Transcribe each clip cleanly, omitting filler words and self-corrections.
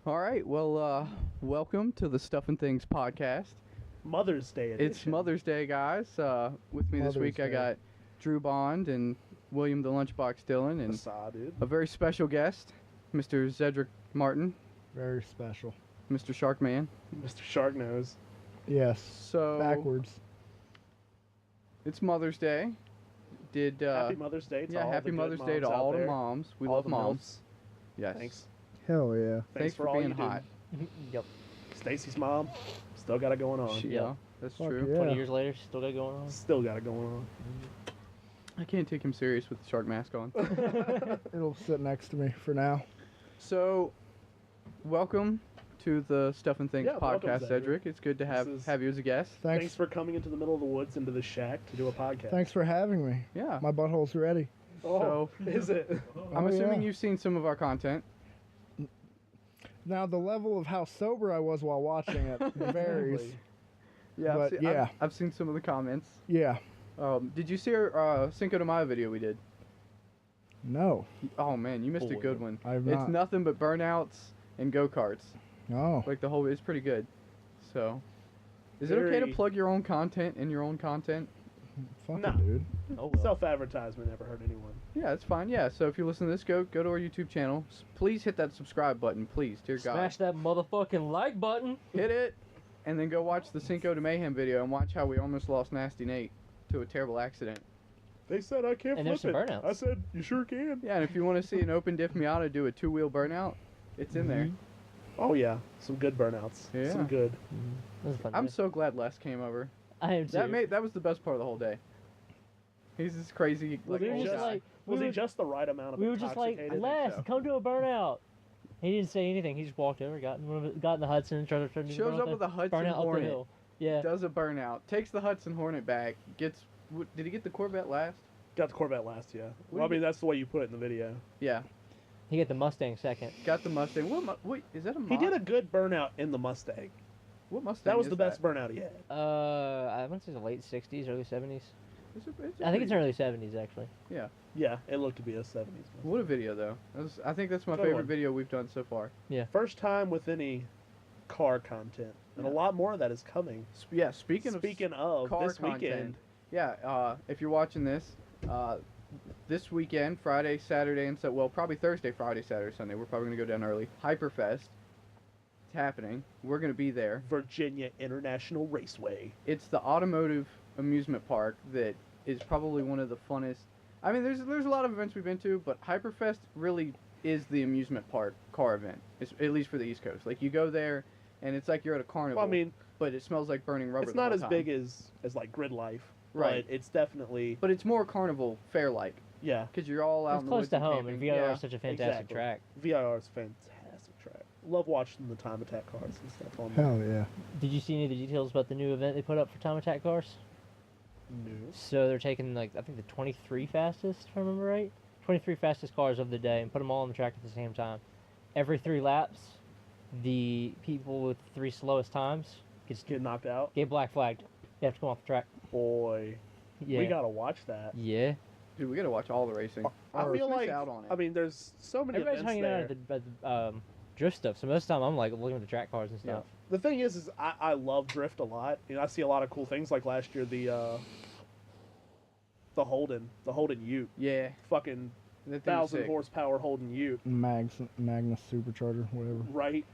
All right, well, welcome to the Stuff and Things podcast. Mother's Day edition. It's Mother's Day, guys. With me this week, I got Drew Bond and William the Lunchbox Dillon, and dude. a very special guest, Mr. Zedric Martin. Very special. Mr. Sharkman. Mr. Sharknose. Yes. So backwards. It's Mother's Day. Happy Mother's Day to all happy the Mother's good Day to moms all out the there. moms. We All love the moms. Yes. Thanks. Hell yeah. Thanks for all being you do. hot. Yep. Stacy's mom still got it going on. Yeah, that's Fuck true. yeah. 20 years later, still got it going on. Still got it going on. I can't take him serious with the shark mask on. It'll sit next to me for now. So, welcome to the Stuff and Things Yeah, welcome, podcast, Zedric. Cedric. It's good to have This is- you as a guest. Thanks for coming into the middle of the woods into the shack to do a podcast. Thanks for having me. Yeah. My butthole's ready. Oh, is it? I'm assuming yeah. you've seen some of our content. Now, the level of how sober I was while watching it varies. Yeah, But, yeah. I've seen some of the comments. Yeah. Did you see our Cinco de Mayo video we did? No. Oh man, you missed a Boy. good one. I've It's not. nothing but burnouts and go-karts. Oh. Like the whole, it's pretty good. So, is it okay to Very- plug your own content in your own content? Fuck No. it, dude. Oh, well. Self-advertisement never hurt anyone. Yeah, it's fine. Yeah, so if you listen to this, go to our YouTube channel. Please hit that subscribe button, please, dear God. Smash that motherfucking like button. Hit it, and then go watch the Cinco de Mayhem video and watch how we almost lost Nasty Nate to a terrible accident. They said I can't And there's flip some it. burnouts. I said, you sure can. Yeah, and if you want to see an open diff Miata do a two-wheel burnout, it's in there. Oh, yeah. Some good burnouts. Yeah. Some good. That was a fun I'm day. so glad Les came over. I am too. That was the best part of the whole day. He's this crazy Well, we were old just guy. like- Was we he were- just the right amount of we were just like, intoxicated? Les, so. come to a burnout. He didn't say anything. He just walked over, got in the Hudson, and tried to Shows up with a Hudson burnout up the Hornet. hill. Yeah. Does a burnout, takes the Hudson Hornet back, gets. Did he get the Corvette last? Got the Corvette last, yeah. What Well, I do you- mean, that's the way you put it in the video. Yeah, He got the Mustang second. got the Mustang. Wait, is that a? He did a good burnout in the Mustang. What Mustang? That was is the best burnout he had. I want to say the late 60s, early 70s. It's a I think pretty- it's early 70s, actually. Yeah. Yeah, it looked to be a 70s Mustang. What a video though. I think that's my Good favorite one. video we've done so far. Yeah. First time with any car content. And a lot more of that is coming. Yeah. Speaking of car this content, weekend. yeah. If you're watching this, this weekend, Friday, Saturday, and probably Thursday, Friday, Saturday, Sunday. We're probably gonna go down early. Hyperfest. It's happening. We're gonna be there. Virginia International Raceway. It's the automotive amusement park that is probably one of the funnest. I mean, there's a lot of events we've been to, but Hyperfest really is the amusement park car event. It's, at least for the East Coast. Like you go there, and it's like you're at a carnival. Well, I mean, but it smells like burning rubber. it's the not whole as time. big as like Grid Life. Right. But it's definitely, But it's more carnival fair like, yeah. because you're all out It's in the close woods to and home, camping. and VIR Yeah. is such a fantastic Exactly. track. VIR is a fantastic track. Love watching the time attack cars and stuff on there. Hell yeah. Did you see any of the details about the new event they put up for time attack cars? No. So they're taking, like, I think the 23 fastest, if I remember right. 23 fastest cars of the day and put them all on the track at the same time. Every 3 laps, the people with 3 slowest times Get knocked out. get black flagged. They have to come off the track. Boy, Yeah. we gotta watch that. Yeah. Dude, we gotta watch all the racing. I Or feel miss like, out on it. I mean, there's so many Everybody's events hanging there. out at the drift stuff, so most of the time I'm, like, looking at the track cars and stuff. The thing is I love drift a lot. You know, I see a lot of cool things. Like last year, the Holden Ute, yeah, fucking that thing was 1,000 sick. horsepower Holden Ute, Magnus Supercharger, whatever. right?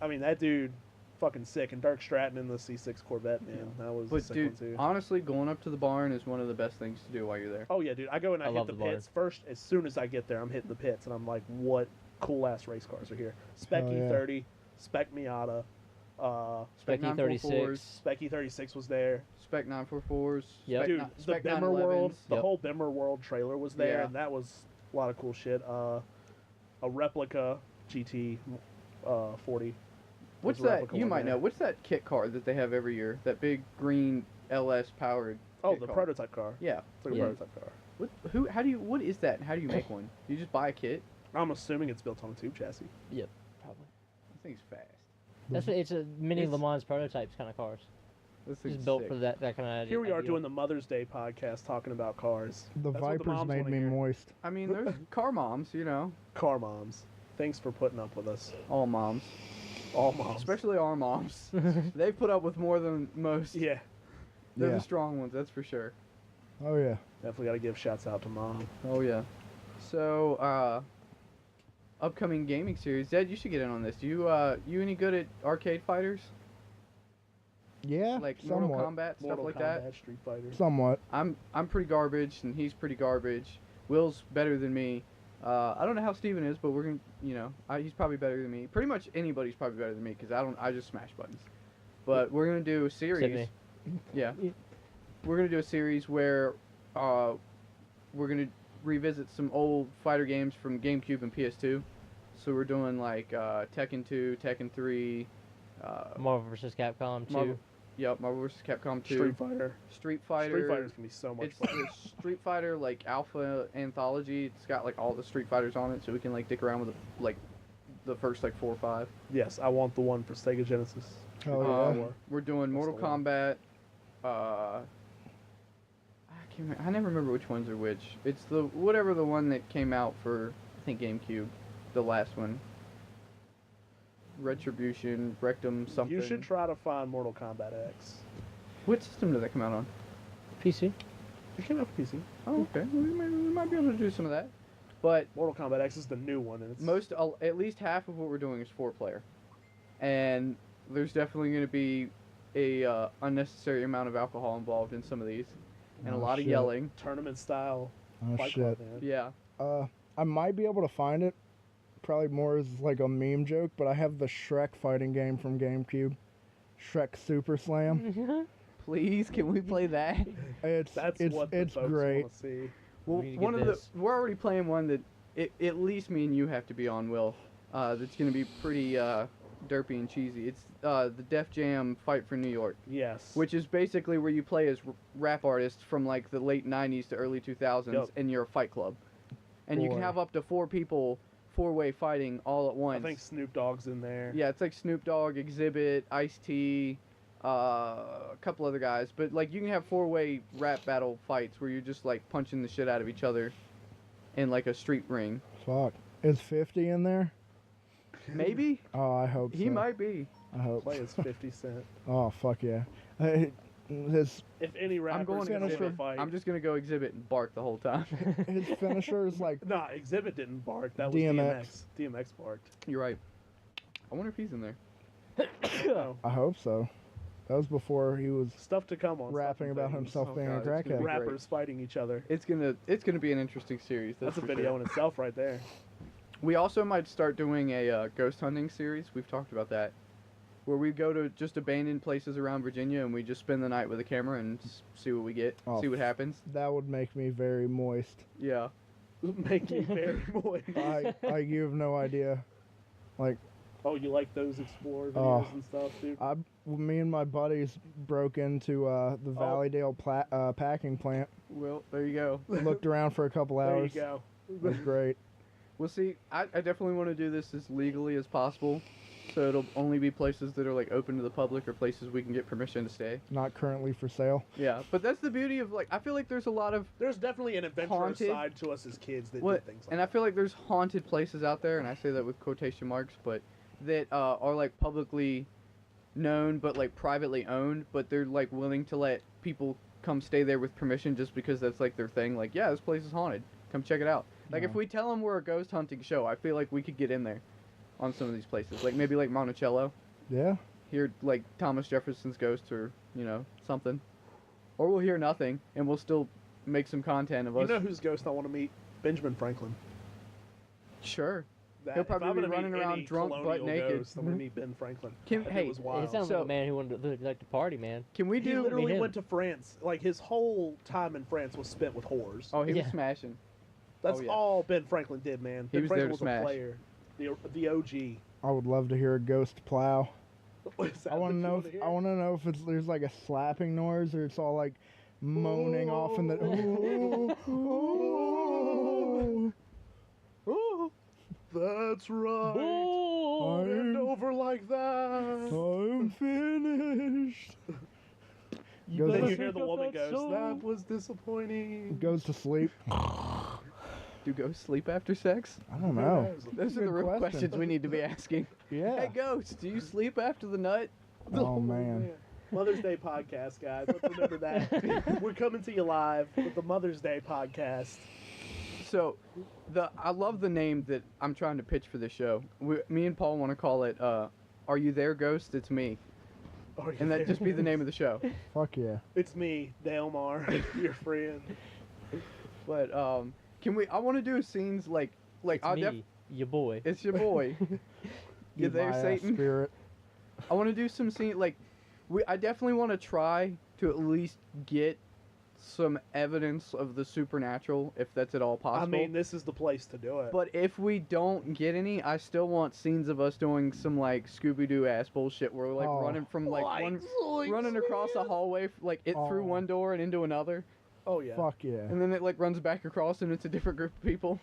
I mean, that dude, fucking sick. And Dirk Stratton in the C6 Corvette, man, that was a But sick dude, one too. honestly, going up to the barn is one of the best things to do while you're there. Oh yeah, dude, I go and I hit love the the barn. pits first. As soon as I get there, I'm hitting the pits, and I'm like, what cool ass race cars are here? Spec Hell yeah. E30, Spec Miata, Spec Spec E36. Spec E36 was there. Spec 944s. Yep. Spec Dude, ni- the Spec Bimmer 911s. World, the Yep. whole Bimmer World trailer was there, Yeah. and that was a lot of cool shit. A replica GT 40. What's There's a that? replica You one might there. know. What's that kit car that they have every year? That big green LS powered. Oh, kit the car. prototype car. Yeah. It's like a Yeah. prototype car. What? Who? How do you? What is that? And how do you make one? Do you just buy a kit? I'm assuming it's built on a tube chassis. Yep, probably. That thing's fast. That's what, it's a mini It's- Le Mans prototypes kind of cars. This thing's Just built sick. for that kind of idea. Here we are doing the Mother's Day podcast talking about cars. The That's what Vipers moms made wanna me hear. moist. I mean, there's car moms, you know. Car moms. Thanks for putting up with us. All moms, All moms. especially our moms. They put up with more than most. Yeah. They're Yeah. the strong ones, that's for sure. Oh yeah. Definitely got to give shouts out to mom. Oh yeah. So, upcoming gaming series. Dad, you should get in on this. You any good at arcade fighters? Yeah. Like somewhat. Mortal Kombat, stuff Mortal like Kombat, that? Street Fighter. Somewhat. I'm pretty garbage, and he's pretty garbage. Will's better than me. I don't know how Steven is, but we're gonna, he's probably better than me. Pretty much anybody's probably better than me, because I just smash buttons. But we're gonna do a series. me. Yeah. We're gonna do a series where, we're gonna revisit some old fighter games from GameCube and PS2. So we're doing like Tekken 2, Tekken 3, Marvel vs. Capcom 2. Marvel vs. Capcom 2, Street Fighter. Street Fighter. Street Fighter's gonna be so much It's fun. the Street Fighter like Alpha Anthology. It's got like all the Street Fighters on it, so we can like dick around with the first like 4 or 5. Yes, I want the one for Sega Genesis. Oh yeah. We're doing Mortal the one. Kombat. I can't remember, I never remember which ones are which. It's the whatever the one that came out for I think GameCube, the last one. Retribution, Rectum, something. You should try to find Mortal Kombat X. What system did that come out on? PC. It came out for PC. Oh, okay. We might be able to do some of that. But Mortal Kombat X is the new one, and it's at least half of what we're doing is 4-player, and there's definitely going to be a unnecessary amount of alcohol involved in some of these, and a Oh, lot of shit. yelling. tournament style. Oh Fight shit. Club, man. Yeah. I might be able to find it. Probably more as like a meme joke, but I have the Shrek fighting game from GameCube. Shrek Super Slam. Please, can we play that? It's That's it's what the it's folks great. want to see. Well, We need to one get of the this. we're already playing one that at least me and you have to be on, Will. That's going to be pretty derpy and cheesy. It's the Def Jam Fight for New York, Yes. which is basically where you play as rap artists from like the late 90s to early 2000s, Yep. and you're a fight club. And you can Boy. have up to 4 people, 4-way fighting all at I once. think Snoop Dogg's in there. Yeah, it's like Snoop Dogg, Exhibit, Ice-T, a couple other guys. But like you can have 4-way rap battle fights where you're just like punching the shit out of each other in like a street ring. Fuck. Is 50 in there? Maybe? Oh, I hope He so. might be. I hope. Play as 50 Cent. Oh fuck yeah. His If any I'm rapper's going gonna win a Exhibit. fight, I'm just gonna go Exhibit and bark the whole time. his finisher is like Nah, Exhibit didn't bark. That was DMX. DMX barked. You're right. I wonder if he's in there. No. I hope so. That was before he was Stuff to come on. rapping Stuff about and things. himself Oh, being God, a it's gonna crackhead. be great. Rappers fighting each other. It's gonna be an interesting series. That's a for video sure. in itself right there. We also might start doing a ghost hunting series. We've talked about that, where we go to just abandoned places around Virginia and we just spend the night with a camera and see what we get, Oh, see what happens. That would make me very moist. Yeah. Make me very moist. You have no idea. Like Oh, you like those Explorer videos Oh. and stuff, dude? me and my buddies broke into the Valleydale packing plant. Well, there you go. Looked around for a couple There you hours. go. It was great. Well, see, I definitely want to do this as legally as possible, so it'll only be places that are like open to the public or places we can get permission to stay. Not currently for sale. Yeah, but that's the beauty of like I feel like there's a lot of There's definitely an adventurous Haunted. side to us as kids that what, do things like and I feel like there's haunted places out there, and I say that with quotation marks, but that are like publicly known but like privately owned, but they're like willing to let people come stay there with permission just because that's like their thing. Like, yeah, this place is haunted. Come check it out. Like, if Yeah. we tell them we're a ghost hunting show, I feel like we could get in there on some of these places. Like, maybe like Monticello. Yeah. Hear, like, Thomas Jefferson's ghost or, you know, something. Or we'll hear nothing, and we'll still make some content of You us. know whose ghost I want to meet? Benjamin Franklin. Sure. That, He'll if probably I'm be gonna running meet around any drunk, butt colonial naked. Ghost, I'm gonna meet Ben Franklin. Can- That dude hey, was He wild. sounds So- like a man who wanted to like to party, man. Can we He do... literally him. went to France. Like his whole time in France was spent with whores. Oh, he Yeah. was smashing. That's oh, yeah. all Ben Franklin did, man. He Ben was Franklin there to was smash. a player, the OG. I would love to hear a ghost plow. Is that I want what to you know. wanna hear? I want to know if there's like a slapping noise or it's all like moaning off in the. Ooh, ooh, ooh, That's right. Oh, Bend I'm, over like that. I'm finished. Then Goes you to, hear the woman that goes, song. "That was disappointing." goes to sleep. Do ghosts sleep after sex? I don't know. Those are Good the real question. questions we need to be asking. Yeah. Hey, ghosts, do you sleep after the nut? Oh, man. Mother's Day podcast, guys. Let's remember that. We're coming to you live with the Mother's Day podcast. So, I love the name that I'm trying to pitch for this show. Me and Paul want to call it, Are You There, Ghost? It's Me. And that just be the name of the show. Fuck yeah. It's me, Delmar, your friend. But, I want to do scenes like It's me, your boy. It's your boy. You Eat there, my ass, Satan? Spirit. I want to do some scene I definitely want to try to at least get some evidence of the supernatural, if that's at all possible. I mean, this is the place to do it. But if we don't get any, I still want scenes of us doing some like Scooby-Doo ass bullshit where we're like running from running across a hallway through one door and into another, oh yeah. Fuck yeah. and then it like runs back across and it's a different group of people.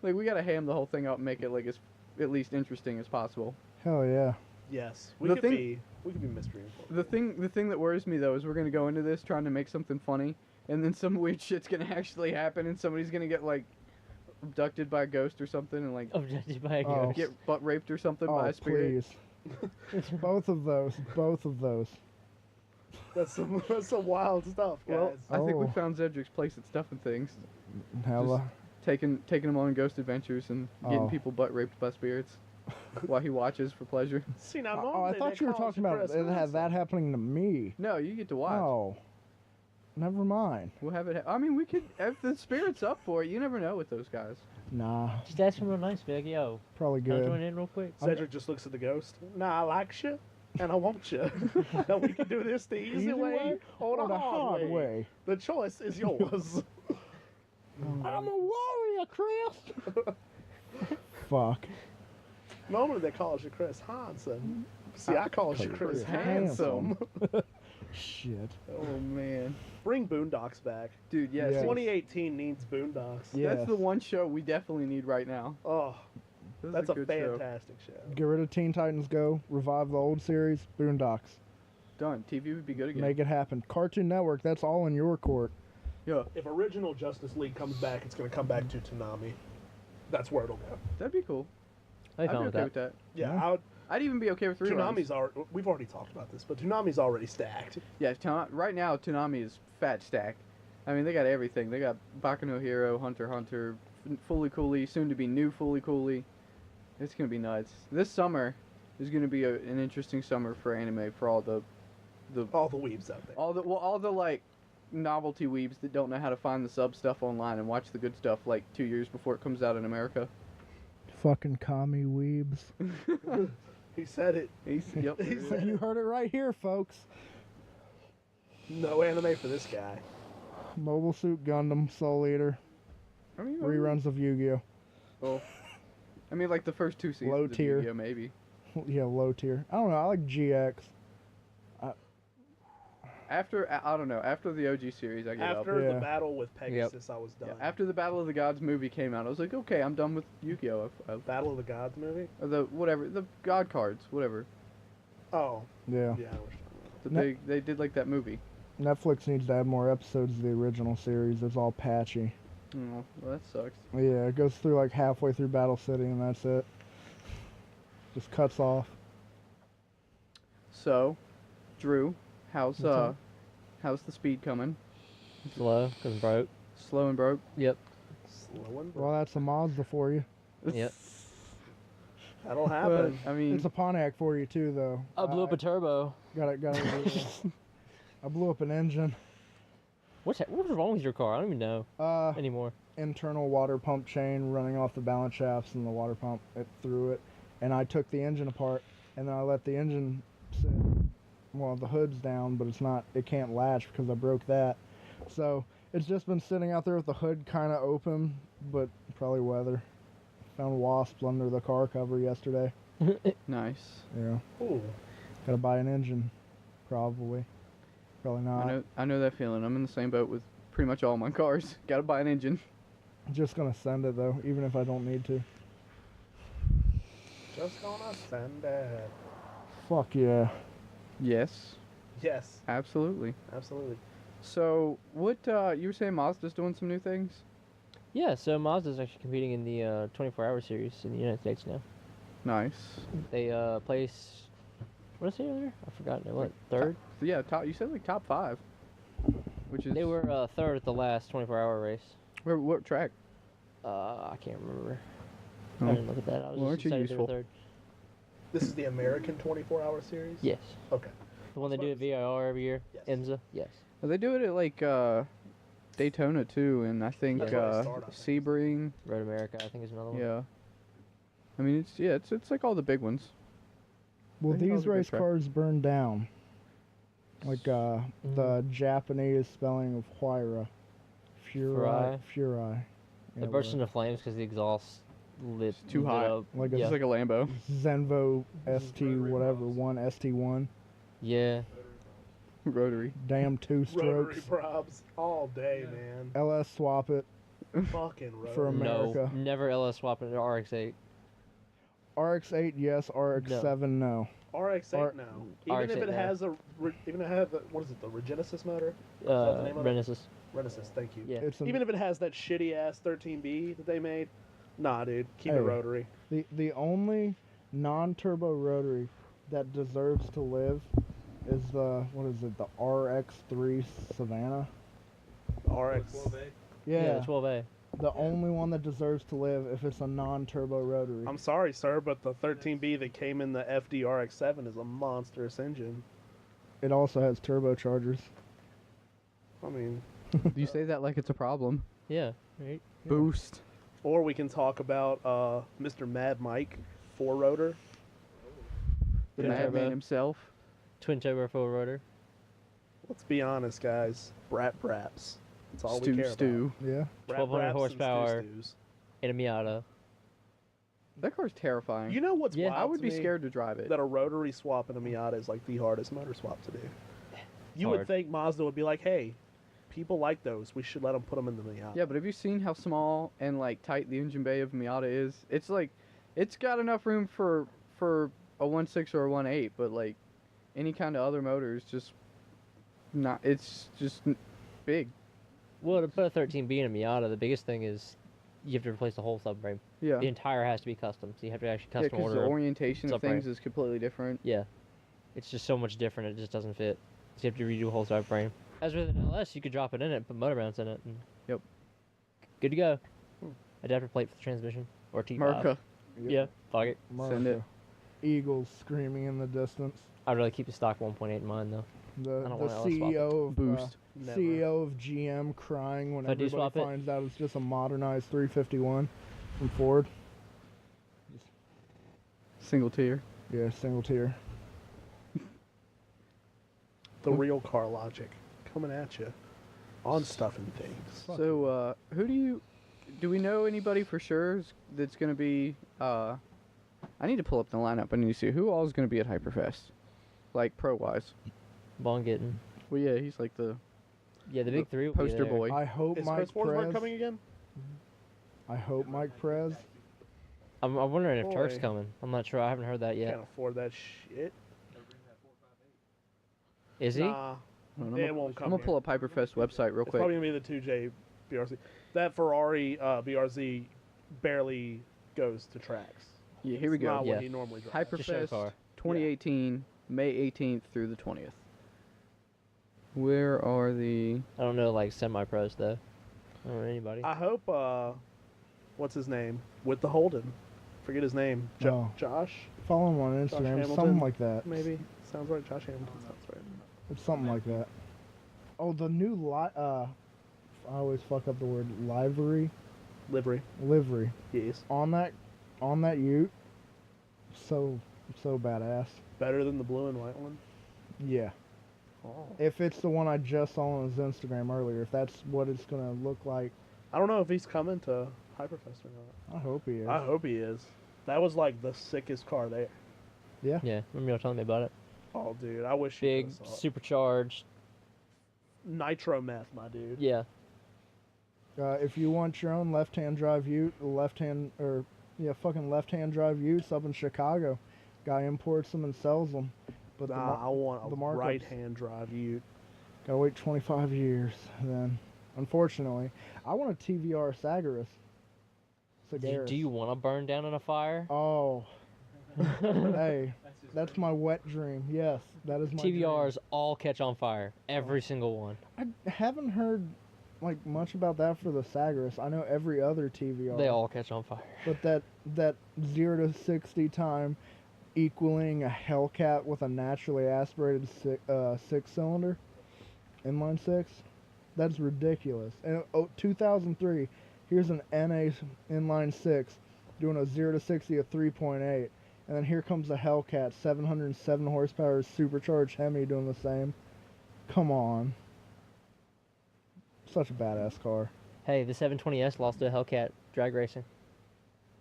Like we gotta ham the whole thing up and make it like as at least interesting as possible. Hell yeah. Yes. The We could thing- be mystery informed. The thing that worries me though is we're gonna go into this trying to make something funny, and then some weird shit's gonna actually happen, and somebody's gonna get like abducted by a ghost or something, and like Objected by a Oh. ghost. get butt raped or something by Oh, a spirit. please. Both of those. That's some wild stuff, guys. Well, I think we Oh. found Zedric's place at stuffing things, Hella. taking them on ghost adventures and getting Oh. people butt raped by spirits while he watches for pleasure. See, now, Oh, I normally thought they you were call talking about Chris it had Hansen. that happening to me. No, you get to watch. Oh. Never mind. We'll have it. I mean, we could if the spirit's up for it. You never know with those guys. Nah. Just ask him real nice, be like, yo, Probably can I join good. in real quick? Cedric just looks at the ghost. Nah, I like you, and I want you. Now we can do this the easy way or the hard way. The choice is yours. I'm a warrior, Chris. Fuck. Normally they call you Chris Hansen. See, I call you Chris Chris Handsome. Shit. Oh man, Bring Boondocks back. dude. Yes. Yeah. 2018 needs Boondocks. Yeah. That's the one show we definitely need right now. Oh, This is that's a good show. fantastic show. Get rid of Teen Titans Go. Revive the old series. Boondocks. Done. TV would be good again. Make it happen. Cartoon Network. That's all in your court. Yeah, If original Justice League comes back, it's going to come back to Toonami. That's where it'll go. that'd be cool. I I'd be found okay that. with that. Yeah, Yeah. I'd even be okay with Toonami's reruns. already. We've already talked about this, but Toonami's already stacked. Yeah, right now Toonami is fat stacked. I mean, they got everything. They got Baku no Hero, Hunter x Hunter, Fully Cooley, soon to be new Fully Cooley. It's gonna be nuts. This summer is gonna be an interesting summer for anime for all the All the weebs out there. all the like novelty weebs that don't know how to find the sub stuff online and watch the good stuff like 2 years before it comes out in America. Fucking commie weebs. He said it. Yep. He said You heard it right here, folks. No anime for this guy. Mobile Suit Gundam, Soul Eater, I mean, reruns of Yu-Gi-Oh. well, I mean, like the first two seasons Low of tier. Yu-Gi-Oh, maybe. Yeah, low tier. I don't know. I like GX. After I don't know. After the OG series, I gave up. After the Yeah. battle with Pegasus, I was done. Yeah, after the Battle of the Gods movie came out, I was like, okay, I'm done with Yu-Gi-Oh. Battle of the Gods movie. Or the God cards, whatever. Oh, Yeah. yeah. But Ne- they did like that movie. Netflix needs to add more episodes of the original series. It's all patchy. Oh, well, that sucks. Yeah, it goes through like halfway through Battle City and that's it. Just cuts off. So, Drew, how's What's up? how's the speed coming? Slow, because I'm broke. Slow and broke. Yep. Slow and Well, that's a Mazda for you. Yep. That'll But, happen. I mean, It's a Pontiac for you too, though. I blew up a turbo. Got it. I blew up an engine. What was wrong with your car? I don't even know anymore. Internal water pump chain running off the balance shafts and the water pump. It threw it, and I took the engine apart, and then I let the engine sit. Well, the hood's down, but it's not. It can't latch because I broke that. So it's just been sitting out there with the hood kind of open, but probably weather. Found wasps under the car cover yesterday. nice. Yeah, Ooh. gotta buy an engine, probably. Probably not. I know that feeling. I'm in the same boat with pretty much all my cars. Got to buy an engine. Just gonna send it though, even if I don't need to. Just gonna send it. Fuck yeah. Yes, Yes, absolutely. absolutely. So, what you were saying Mazda's doing some new things? Yeah, so Mazda's actually competing in the 24-hour series in the United States now. Nice. They place. What did I say earlier? I forgot. What, third? Yeah, top. You said like top 5, which is. They were third at the last 24-hour race. Where? What track? I can't remember. Oh. I didn't look at that. I was Well, just aren't you excited they were useful? third. This is the American 24-hour series? Yes. Okay. The one they do at VIR every year? Yes. IMSA? Yes. Well, they do it at like Daytona too, and I think That's where they start, I think. Sebring. Road America, I think, is another one. Yeah. I mean, it's like all the big ones. Well, I think that was these a good race track. cars burned down. Like Mm-hmm. the Japanese spelling of Huayra. Furai. Furai. They burst into flames because the exhaust lit It's too lit hot. up. Like It's yeah. like a Lambo. Zenvo ST whatever, ST1. Yeah. Rotary. Damn 2 Rotary strokes. probs all day, man. LS swap it. Fucking rotary. For America. No, never LS swap into RX-8. RX8 yes, RX7 no. RX-8 R- now. Even if RX-8 it now. has even if it has what is it, the Regenesis motor? Is that the name of it? Renesis. Renesis, thank you. Yeah. It's Even if it has that shitty ass 13B that they made, nah, dude, keep Hey. it rotary. the only non-turbo rotary that deserves to live is the the RX3 Savannah. RX. Yeah, the 12A. the only one that deserves to live if it's a non-turbo rotary. I'm sorry, sir, but the 13B that came in the FD RX-7 is a monstrous engine. It also has turbochargers. I mean, You say that like it's a problem. Yeah. Right. Boost. or we can talk about Mr. Mad Mike 4-rotor. The Twin madman turbo. himself. Twin turbo full rotor. Let's be honest, guys. Brat Braps. That's all we care Stew. Yeah. about. 1200 Braps and horsepower. stews. In a Miata. That car's terrifying. You know what's Yeah. wild I would to be me? scared to drive it. That a rotary swap in a Miata is like the hardest motor swap to do. You would hard. think Mazda would be like, hey, people like those. We should let them put them in the Miata. Yeah, but have you seen how small and like tight the engine bay of Miata is? It's like, it's got enough room for a 1.6 or a 1.8, but like any kind of other motor is just not. It's just big. Well, to put a 13B in a Miata, the biggest thing is you have to replace the whole subframe. Yeah. The entire has to be custom, so you have to actually Yeah, custom because the order. orientation of subframe. things is completely different. Yeah. It's just so much different, it just doesn't fit. So you have to redo a whole subframe. As with an LS, you could drop it in it, put motor mounts in it, and Yep. good to go. Adapter plate for the transmission or T5. Merca. Yeah, fuck it. Send it. Eagles screaming in the distance. I'd really keep a stock 1.8 in mind though. The I don't the wanna swap it. CEO of Boost. Never. CEO of GM crying when If I do everybody swap it? finds out it's just a modernized 351 from Ford. Single tier. Yeah, single tier. The real car logic coming at you on stuff and things. So, do we know anybody for sure that's going to be, I need to pull up the lineup. I need to see who all is going to be at Hyperfest, like pro-wise. Von Gittin. Well, yeah, he's like the Yeah, the big three will be poster there. boy. I hope Is Mike Chris Forsberg Perez. coming again? I hope Mike Perez. I'm wondering if Turk's Boy. coming. I'm not sure. I haven't heard that yet. Can't afford that shit. Is he? Nah, Hold on, it I'm won't come gonna pull up Hyperfest website real It's quick. probably gonna be the 2J BRZ. That Ferrari BRZ barely goes to tracks. Yeah, here we It's go. Not Yeah. what he normally drives. Just show Hyperfest car. 2018, May 18th through the 20th. Where are the? I don't know, like semi-pros though. I don't know anybody. I hope. What's his name? With the Holden. Forget his name. Oh. Josh, Follow him on Josh Instagram, Hamilton, something like that. maybe. Sounds right. Josh Hamilton sounds right. It's something like that. Oh, the new I always fuck up the word livery. Livery. Livery Yes. on that Ute. So badass. Better than the blue and white one. Yeah. Oh. If it's the one I just saw on his Instagram earlier, if that's what it's gonna look like, I don't know if he's coming to Hyperfest or not. I hope he is. I hope he is. That was like the sickest car there. Yeah. Yeah, remember y'all telling me about it? Oh, dude, I wish you Big, could've saw it. supercharged. Nitro meth, my dude. Yeah. If you want your own left-hand drive Ute, left-hand drive Utes up in Chicago, guy imports them and sells them. But Nah, I want the a markups- right-hand drive Ute. gotta wait 25 years then. unfortunately. I want a TVR Sagaris. Do you want to burn down in a fire? Oh. Hey, that's my wet dream. Yes, that is my TVRs all catch on fire. Every single one. dream. I haven't heard like much about that for the Sagaris. I know every other TVR. They all catch on fire. But that 0 to 60 time equaling a Hellcat with a naturally aspirated six-cylinder, inline six, that's ridiculous. And 2003, here's an NA inline six doing a 0 to 60 of 3.8. And then here comes the Hellcat, 707 horsepower supercharged Hemi doing the same. Come on. Such a badass car. Hey, the 720S lost to a Hellcat drag racing.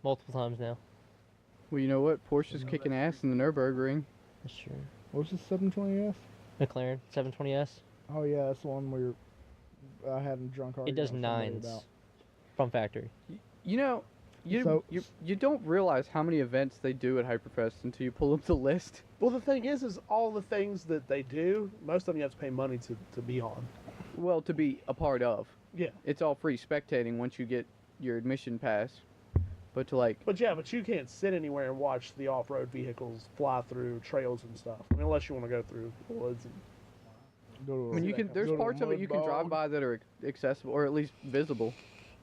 Multiple times now. Well, you know what? Porsche's kicking ass in the Nürburgring. That's true. What's the 720S? McLaren 720S. Oh yeah, that's the one where I had in drunk It does argument with somebody nines about. from factory. You know, you don't realize how many events they do at Hyperfest until you pull up the list. Well, the thing is all the things that they do, most of them you have to pay money to be on. Well, to be a part of. Yeah. It's all free spectating once you get your admission pass. But to like... But you can't sit anywhere and watch the off-road vehicles fly through trails and stuff. I mean, unless you want to go through the woods. Go to I mean, you can. There's go to a parts of it mud you can drive bog. by that are accessible, or at least visible,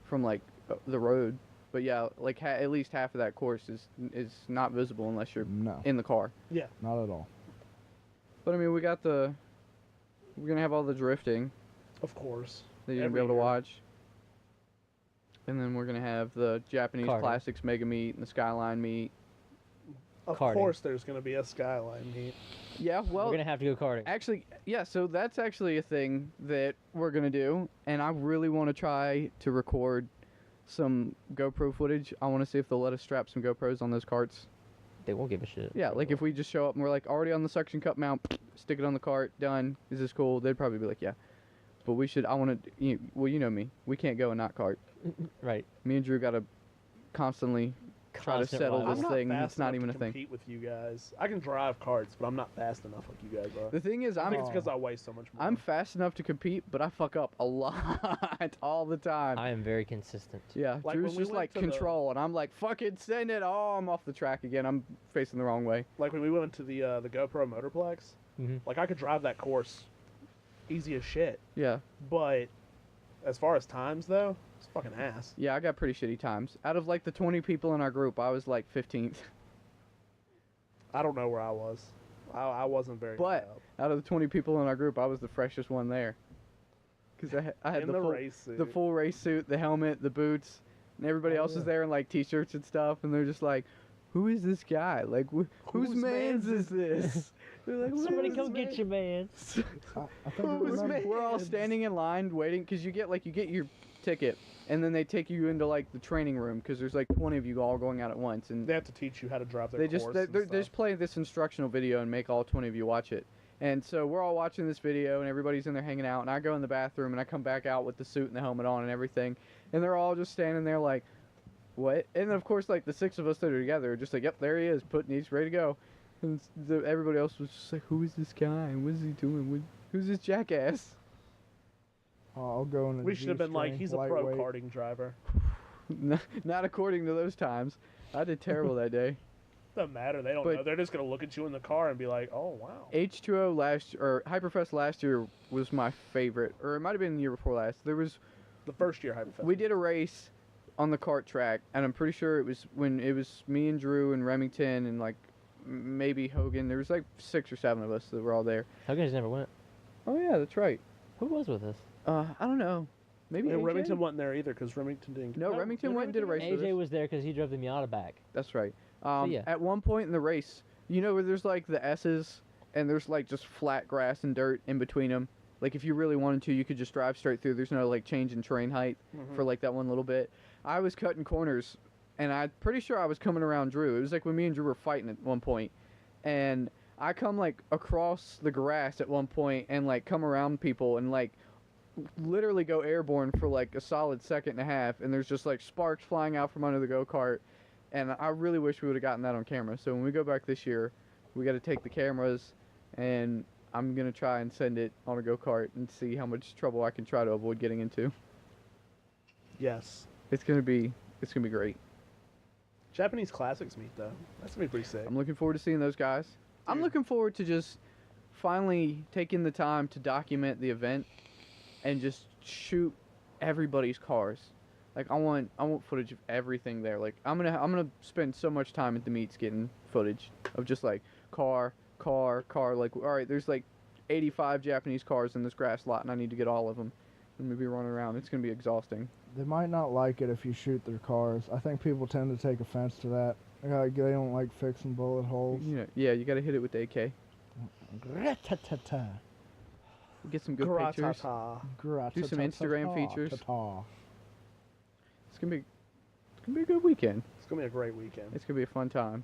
from like the road. But yeah, like at least half of that course is not visible unless you're No, in the car. Yeah. not at all. But I mean, we're gonna have all the drifting Of course. that you're gonna be Every able to year. watch. And then we're gonna have the Japanese Karting. Classics Mega Meet and the Skyline Meet. Of Karting. course there's going to be a Skyline meet. Yeah, well, We're gonna have to go karting. actually, yeah. So that's actually a thing that we're gonna do, and I really want to try to record some GoPro footage. I want to see if they'll let us strap some GoPros on those carts. They won't give a shit. Yeah, like if we just show up and we're like already on the suction cup mount, stick it on the cart, done. Is this cool? They'd probably be like, yeah. But we should. I want to. Well, you know me. We can't go and not cart. Right. Me and Drew got to constantly try to Constant settle rival. this I'm not thing. fast It's not enough even to a thing. compete with you guys. I can drive carts, but I'm not fast enough like you guys are. The thing is, I I'm think it's because I weigh so much more. I'm fast enough to compete, but I fuck up a lot all the time. I am very consistent. Yeah, Like, Drew's when we just went like to the- control, and I'm like, fucking send it. Oh, I'm off the track again. I'm facing the wrong way. Like when we went to the GoPro Motorplex, Mhm. like I could drive that course easy as shit. Yeah. But as far as times though, it's fucking ass. Yeah, I got pretty shitty times. Out of like the 20 people in our group, I was like 15th. I don't know where I was. I wasn't very high But up. out of the 20 people in our group, I was the freshest one there. Because I had In the, the full, race suit. the full race suit, the helmet, the boots, and everybody Oh, else is yeah. there in like t-shirts and stuff, and they're just like, who is this guy? Like, whose Whose man's mans is this? They're like, Somebody "Whose come get man-" your man. I think I Who's remember. We're all mans? standing in line waiting because you get your ticket, and then they take you into like the training room because there's like 20 of you all going out at once, and They have to teach you how to drive their they just course they and they stuff. just play this instructional video and make all 20 of you watch it. And so we're all watching this video, and everybody's in there hanging out, and I go in the bathroom, and I come back out with the suit and the helmet on and everything, and they're all just standing there like, what? And then of course like the 6 of us that are together are just like, yep, there he is, he's ready to go. And everybody else was just like, who is this guy? And what is he doing? Who's this jackass? I'll go in. We should have been like, he's a pro karting driver. Not according to those times. I did terrible that day. Doesn't matter. They don't But- know. They're just gonna look at you in the car and be like, "Oh wow." H2O Hyperfest last year was my favorite, or it might have been the year before last. There was The first year Hyperfest. we did a race on the kart track, and I'm pretty sure it was when it was me and Drew and Remington and like maybe Hogan. There was like 6 or 7 of us that were all there. Huggins never went. Oh yeah, that's right. Who was with us? I don't know. Maybe And AJ? Remington wasn't there either because Remington didn't. No, Remington went and did a race with AJ us. was there because he drove the Miata back. That's right. yeah. At one point in the race, you know where there's like the S's and there's like just flat grass and dirt in between them. Like if you really wanted to, you could just drive straight through. There's no like change in terrain height for like that one little bit. I was cutting corners, and I'm pretty sure I was coming around Drew. It was like when me and Drew were fighting at one point, and I come like across the grass at one point and like come around people and like literally go airborne for like a solid second and a half, and there's just like sparks flying out from under the go-kart, and I really wish we would have gotten that on camera. So when we go back this year, we got to take the cameras, and I'm gonna try and send it on a go-kart and see how much trouble I can try to avoid getting into. Yes. It's gonna be great. Japanese Classics meet though. That's gonna be pretty sick. I'm looking forward to seeing those guys. I'm Dude. looking forward to just finally taking the time to document the event and just shoot everybody's cars. Like I want footage of everything there. Like I'm gonna spend so much time at the meets getting footage of just like car. Like all right, there's like 85 Japanese cars in this grass lot, and I need to get all of them. And maybe running around. It's gonna be exhausting. They might not like it if you shoot their cars. I think people tend to take offense to that. Like, they don't like fixing bullet holes. Yeah, you gotta hit it with the AK. Rat-ta-ta-ta. Get some good pictures. Do some Instagram features. It's gonna be a good weekend. It's gonna be a great weekend. It's gonna be a fun time.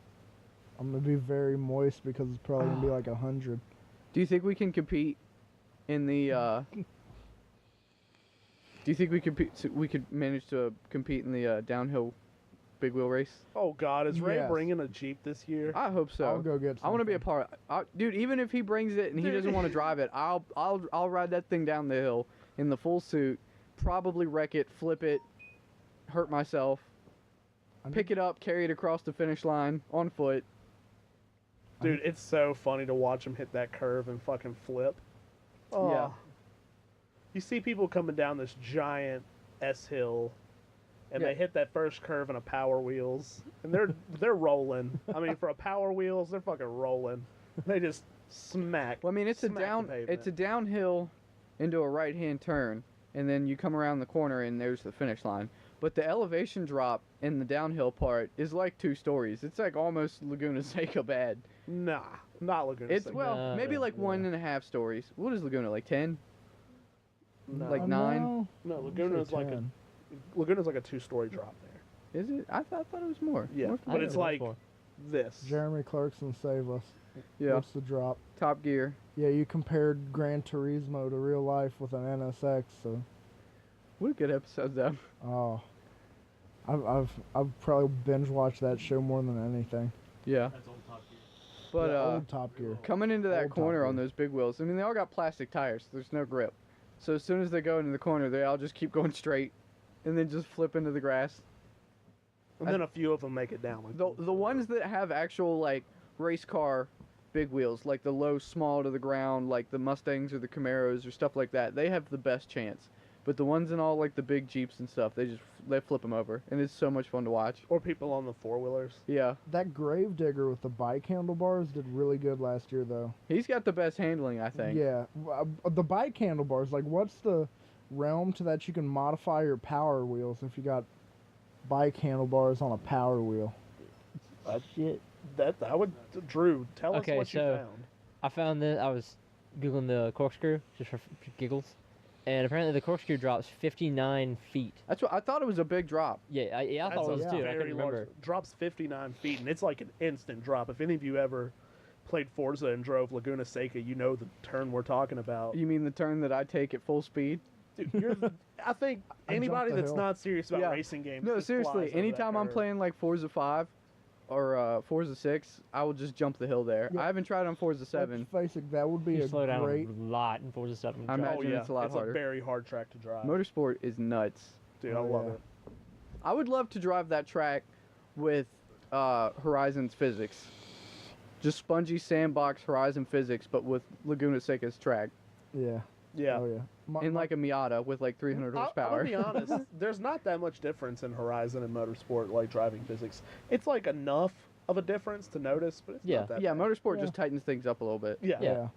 I'm gonna be very moist because it's probably gonna be like 100. Do you think we can compete in the? Do you think we could manage to compete in the downhill big wheel race? Oh God, is Ray Yes. bringing a Jeep this year? I hope so. I'll go get. I want to be a something. part. Dude, even if he brings it and he doesn't want to drive it, I'll ride that thing down the hill in the full suit, probably wreck it, flip it, hurt myself, pick it up, carry it across the finish line on foot. Dude, it's so funny to watch him hit that curve and fucking flip. Oh. Yeah. You see people coming down this giant S hill, and Yeah. they hit that first curve in a Power Wheels, and they're rolling. I mean, for a Power Wheels, they're fucking rolling. They just smack. Well, I mean, it's smack the pavement. a downhill into a right-hand turn, and then you come around the corner and there's the finish line. But the elevation drop in the downhill part is like 2 stories. It's like almost Laguna Seca bad. Nah, not Laguna It's Seca. well, maybe No, like yeah. 1.5 stories. What is Laguna, like 10? No. like 9? No, No, I'd Laguna's say like 10. Laguna's like a 2-story drop there. Is it? I thought it was more. Yeah, More but it's like this. Jeremy Clarkson, save us. yeah. What's the drop? Top Gear. Yeah, you compared Gran Turismo to real life with an NSX, so What a good episode though. oh, I've probably binge watched that show more than anything. Yeah. That's old Top Gear. But Yeah, old Top Gear. coming into that Old Top corner on Gear. those big wheels, I mean, they all got plastic tires. So there's no grip. So as soon as they go into the corner, they all just keep going straight, and then just flip into the grass. And then a few of them make it down. Like The ones that have actual like race car big wheels, like the low small to the ground, like the Mustangs or the Camaros or stuff like that, they have the best chance. But the ones in all like the big Jeeps and stuff, they flip them over, and it's so much fun to watch. or people on the 4-wheelers. Yeah, That Gravedigger with the bike handlebars did really good last year, though. he's got the best handling, I think. Yeah, the bike handlebars. Like, what's the realm to that you can modify your power wheels if you got bike handlebars on a power wheel? Shit. That I would. Drew, tell us Okay, what you so- found. I found that I was googling the corkscrew just for giggles, and apparently the corkscrew drops 59 feet. That's what I thought. It was a big drop. Yeah, I thought That's it was a too. I very couldn't remember. large. Drops 59 feet, and it's like an instant drop. If any of you ever played Forza and drove Laguna Seca, you know the turn we're talking about. You mean the turn that I take at full speed? Dude, I think I anybody jumped the that's hill. not serious about Yeah. racing games. No, just seriously. flies over that Anytime I'm curve. playing like Forza 5 or Forza 6, I will just jump the hill there. Yeah. I haven't tried on Forza 7. Let's face it, that would be You a slow down great. a lot in Forza 7. I Oh imagine yeah, it's a lot harder. a very hard track to drive. Motorsport is nuts. Dude, Oh, I love yeah. it. I would love to drive that track with Horizon's physics. Just spongy sandbox Horizon physics, but with Laguna Seca's track. Yeah. Yeah. Oh yeah. In like a Miata with like 300 horsepower. I'll be honest. There's not that much difference in Horizon and Motorsport, like driving physics. It's like enough of a difference to notice, but it's Yeah. not that Yeah, bad. Motorsport Yeah. just tightens things up a little bit. Yeah. Yeah.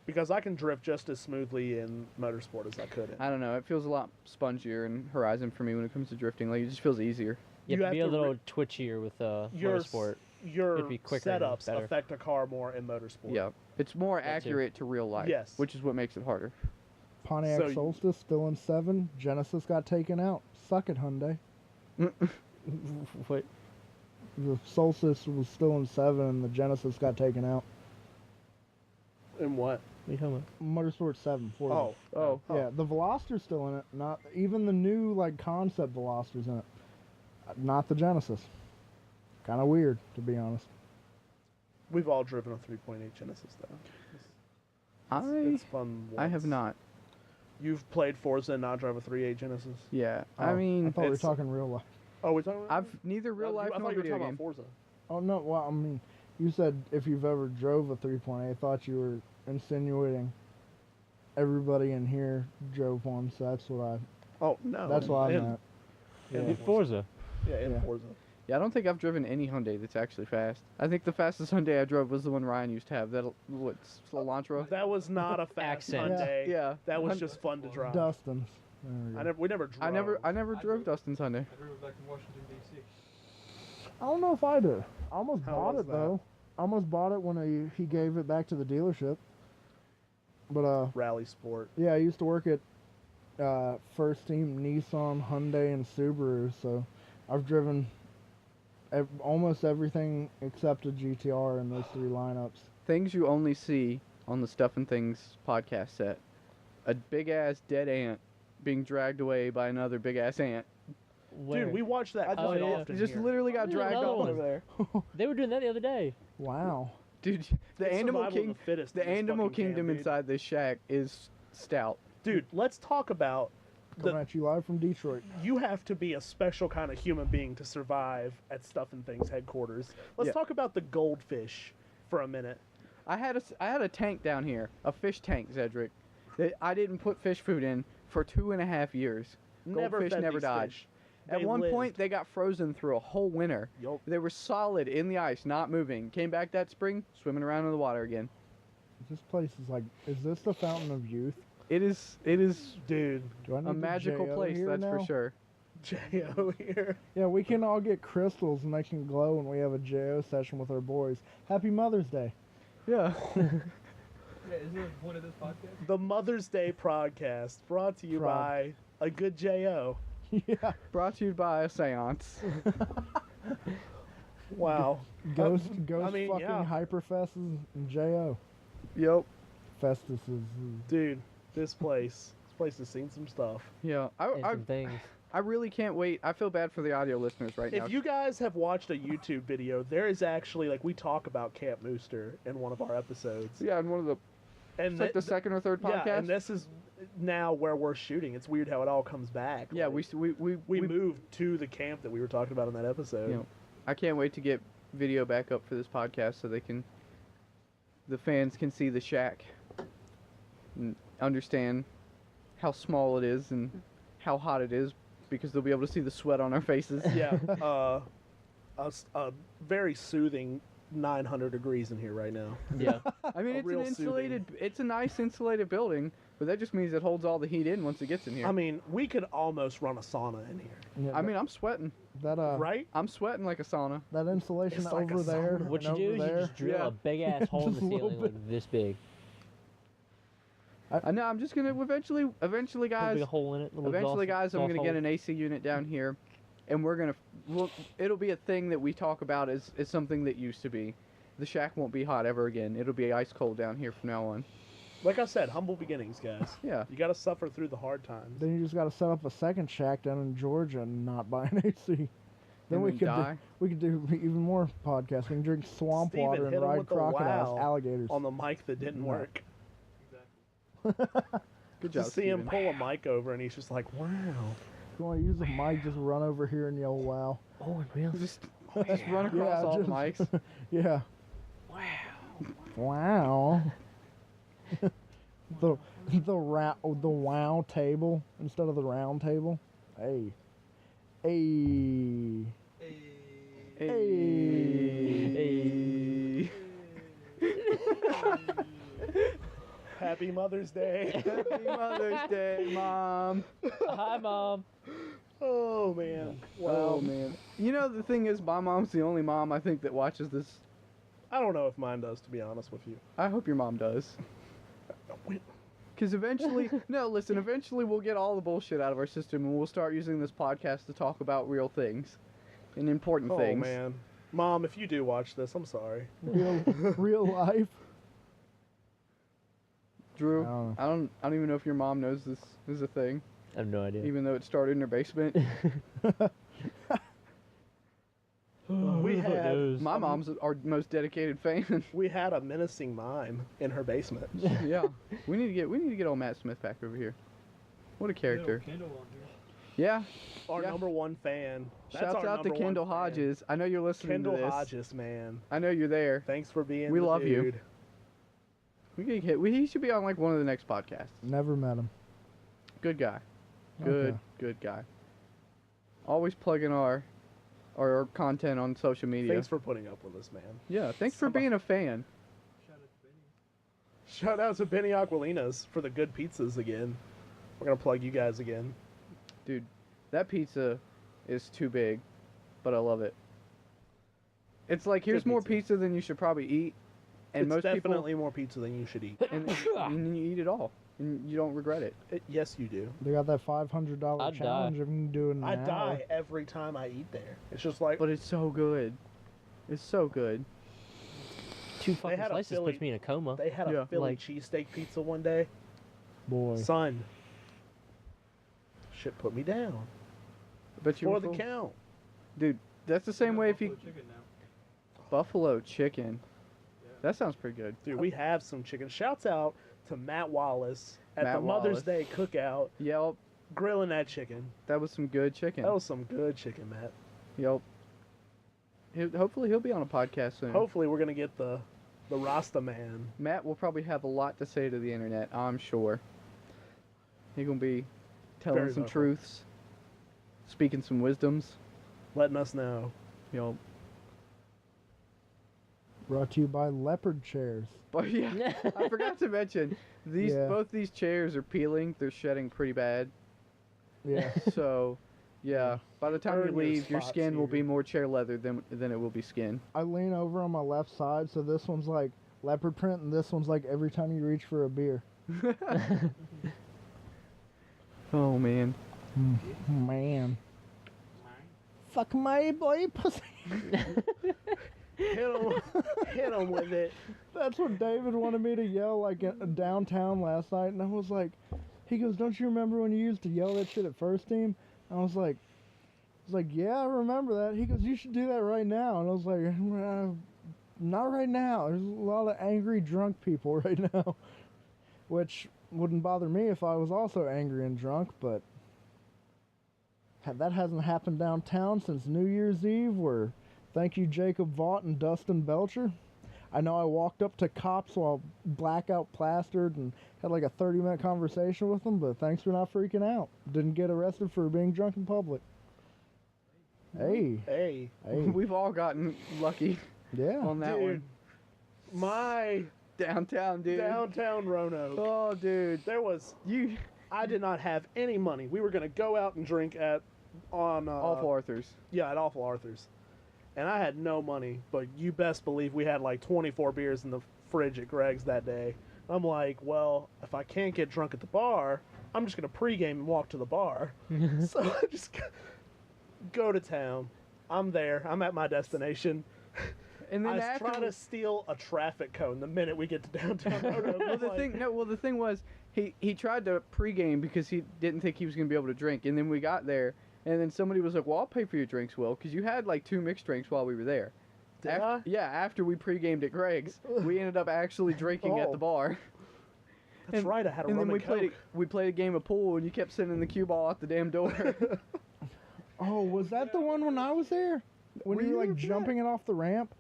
Because I can drift just as smoothly in Motorsport as I could in. I don't know. It feels a lot spongier in Horizon for me when it comes to drifting. Like, it just feels easier. You You have to be a have to little twitchier with Your Motorsport. Your It'd be quicker and setups better. affect a car more in Motorsport. Yeah. It's more That too. accurate to real life. Yes. Which is what makes it harder. Pontiac So you- Solstice still in 7. Genesis got taken out. Suck it, Hyundai. What? The Solstice was still in 7, and the Genesis got taken out. In what? What are you talking about? Motorsport 7. Forza. Oh. Oh. Yeah, the Veloster's still in it. Not even the new like concept Veloster's in it. Not the Genesis. Kind of weird, to be honest. We've all driven a 3.8 Genesis, though. It's fun. I have not. You've played Forza and not drive a 3.8 Genesis? Yeah, Oh, I mean, I thought we were talking real life. Oh, we're talking about I've neither real life I nor thought you were video talking game. about Forza. Oh no, well I mean, you said if you've ever drove a 3.8. I thought you were insinuating everybody in here drove one. So that's what Oh, no. That's what I in- meant. in Yeah. Forza. Yeah, in Yeah. Forza. Yeah, I don't think I've driven any Hyundai that's actually fast. I think the fastest Hyundai I drove was the one Ryan used to have. That what's Elantra? That was not a fast Accent. Hyundai. Yeah. That was just fun to drive. Dustin's. There we go. We never drove. I never drove Dustin's Hyundai. I drove it back to Washington, D.C. I don't know if I did. I almost How bought was it that? though. I almost bought it when he gave it back to the dealership. But Rally Sport. yeah, I used to work at First Team Nissan, Hyundai, and Subaru. So I've driven almost everything except a GTR in those three lineups. Things you only see on the Stuff and Things podcast set. A big ass dead ant being dragged away by another big ass ant. Where? Dude, we watch that Oh, quite yeah. often He just here. literally got There's dragged another off one. over there. They were doing that the other day. Wow. Dude, the It's animal survival of king, the fittest the in this animal fucking kingdom camp, dude. inside this shack is stout. Dude, let's talk about Coming at you live from Detroit. you have to be a special kind of human being to survive at Stuff and Things headquarters. Let's Yeah. talk about the goldfish for a minute. I had a tank down here, a fish tank, Zedric, that I didn't put fish food in for 2.5 years. Goldfish fed never these died. fish. At They one lived. point, they got frozen through a whole winter. Yup. They were solid in the ice, not moving. Came back that spring, swimming around in the water again. This place is like, is this the fountain of youth? It is Dude, Do I need a the magical J.O. place, here that's now? for sure. J.O. here. Yeah, we can all get crystals and they can glow when we have a J.O. session with our boys. Happy Mother's Day. Yeah. Yeah, isn't it the point of this podcast? The Mother's Day podcast brought to you by a good J.O. Yeah. Brought to you by a seance. Wow. Ghost I mean, fucking yeah. Hyperfests and J.O. Yep. Festus is. Dude, this place has seen some stuff. Yeah. And some things. I really can't wait. I feel bad for the audio listeners right now. If you guys have watched a YouTube video, there is actually, like, we talk about Camp Mooster in one of our episodes. Yeah, in one of the And it's like the second or third podcast. Yeah, and this is now where we're shooting. It's weird how it all comes back. Yeah, like, we moved to the camp that we were talking about in that episode. You know, I can't wait to get video back up for this podcast so the fans can see the shack and understand how small it is and how hot it is because they'll be able to see the sweat on our faces. Yeah, a very soothing 900 degrees in here right now. Yeah. I mean, A it's real an insulated, it's a nice insulated building, but that just means it holds all the heat in once it gets in here. I mean, we could almost run a sauna in here, Yeah, I mean, I'm sweating. that right? I'm sweating like a sauna. that insulation It's like over a there. sauna. What you and do over is you there. just drill Yeah. a big ass hole in the Just a little ceiling bit. like this big. I know. I'm just gonna eventually, Put a guys. big hole in it. Little Eventually, exhaust- guys, I'm exhaust gonna get hole. an AC unit down here, and it'll be a thing that we talk about as something that used to be. The shack won't be hot ever again. It'll be ice cold down here from now on. Like I said, humble beginnings, guys. Yeah. You got to suffer through the hard times. Then you just got to set up a second shack down in Georgia and not buy an AC. Then And we then could die. we could do even more podcasting. We can drink swamp Steven, water hit and 'em ride with the crocodiles, wow alligators. On the mic that didn't Yeah. work. Good job, Just see him Steven. pull a mic over, and he's just like, "Wow." If you want to use the mic, just run over here and yell "wow." Oh, really? Just run across Yeah, all just- the mics. Yeah. Wow. the wow table instead of the round table. Hey. Hey. Hey. Happy Mother's Day. Happy Mother's Day, Mom. Hi, Mom. Oh man. Oh Wow. man. You know the thing is, my mom's the only mom I think that watches this. I don't know if mine does, to be honest with you. I hope your mom does. Because eventually, no, listen, eventually we'll get all the bullshit out of our system and we'll start using this podcast to talk about real things and important Oh things. man. Mom, if you do watch this, I'm sorry. Real life. Drew, Oh. I don't even know if your mom knows this is a thing, I have no idea. even though it started in her basement. We had knows? My mom's our most dedicated fan. We had a menacing mime in her basement. Yeah, we need to get old Matt Smith back over here. What a character. Kendall on here. Yeah. Our Yeah. number one fan. That's Shouts our out to number one Kendall fan. Hodges. I know you're listening Kendall to this. Hodges, man. I know you're there. Thanks for being We the love you. dude. He should be on like one of the next podcasts. Never met him. Good guy. Good, Okay. good guy. Always plugging our content on social media. Thanks for putting up with us, man. Yeah, thanks for being a fan. Shout out to Benny. Shout out to Benny Aquilina's for the good pizzas again. We're gonna plug you guys again. Dude, that pizza is too big, but I love it. It's like, here's Good more pizza. pizza than you should probably eat. And It's most definitely more pizza than you should eat. people, and you eat it all, and you don't regret it. Yes, you do. They got that $500 I'd challenge. If you can do it in I an hour. die every time I eat there. It's just like But it's so good. It's so good. 2 fucking had a slices Philly- puts me in a coma. they had a Yeah. Philly Like- cheesesteak pizza one day. Boy. Son, shit put me down But you for were the full. count. Dude, that's the same We got way if you buffalo chicken now. buffalo chicken. Yeah. That sounds pretty good. Dude, we have some chicken. Shouts out to Matt Wallace at Matt the Mother's Wallace. Day cookout, Yep, grilling that chicken. that was some good chicken. That was some good chicken, Matt. Yep. Hopefully he'll be on a podcast soon. Hopefully, we're gonna get the Rasta man. Matt will probably have a lot to say to the internet, I'm sure. He's gonna be telling Very some vocal. truths, speaking some wisdoms. Letting us know. Yep. Brought to you by Leopard Chairs. But yeah, I forgot to mention these. Yeah. Both these chairs are peeling. They're shedding pretty bad. Yeah. So, yeah, by the time you Earn your leave, your spots skin will here. be more chair leather than it will be skin. I lean over on my left side, so this one's like leopard print, and this one's like every time you reach for a beer. Oh man. Man. Fuck my boy pussy. Hit him with it. That's what David wanted me to yell like downtown last night, and I was like, he goes, "Don't you remember when you used to yell that shit at first team?" I was like, "Yeah, I remember that." He goes, "You should do that right now," and I was like, "Not right now. There's a lot of angry drunk people right now," which wouldn't bother me if I was also angry and drunk, but that hasn't happened downtown since New Year's Eve, where thank you Jacob Vaught and Dustin Belcher. I know I walked up to cops while blackout plastered and had like a 30-minute conversation with them, but thanks for not freaking out. Didn't get arrested for being drunk in public. Hey, Hey, We've all gotten lucky yeah. on that dude, one. my Downtown, dude. downtown Roanoke. Oh, dude. There was. You I did not have any money. We were gonna go out and drink at awful Arthur's. Yeah, at Awful Arthur's. And I had no money, but you best believe we had like 24 beers in the fridge at Greg's that day. I'm like, well, if I can't get drunk at the bar, I'm just going to pregame and walk to the bar. So I just go to town. I'm there. I'm at my destination. And then I was after trying to steal a traffic cone the minute we get to downtown Roanoke. well, the thing was he tried to pregame because he didn't think he was going to be able to drink, and then we got there. And then somebody was like, well, I'll pay for your drinks, Will, because you had like 2 mixed drinks while we were there. Did I? Yeah, after we pre-gamed at Greg's, we ended up actually drinking at Oh. the bar. That's right, I had a And rum then and Coke. we played a game of pool, and you kept sending the cue ball out the damn door. Oh, was that the one when I was there? When Were you you were like there for that? jumping it off the ramp?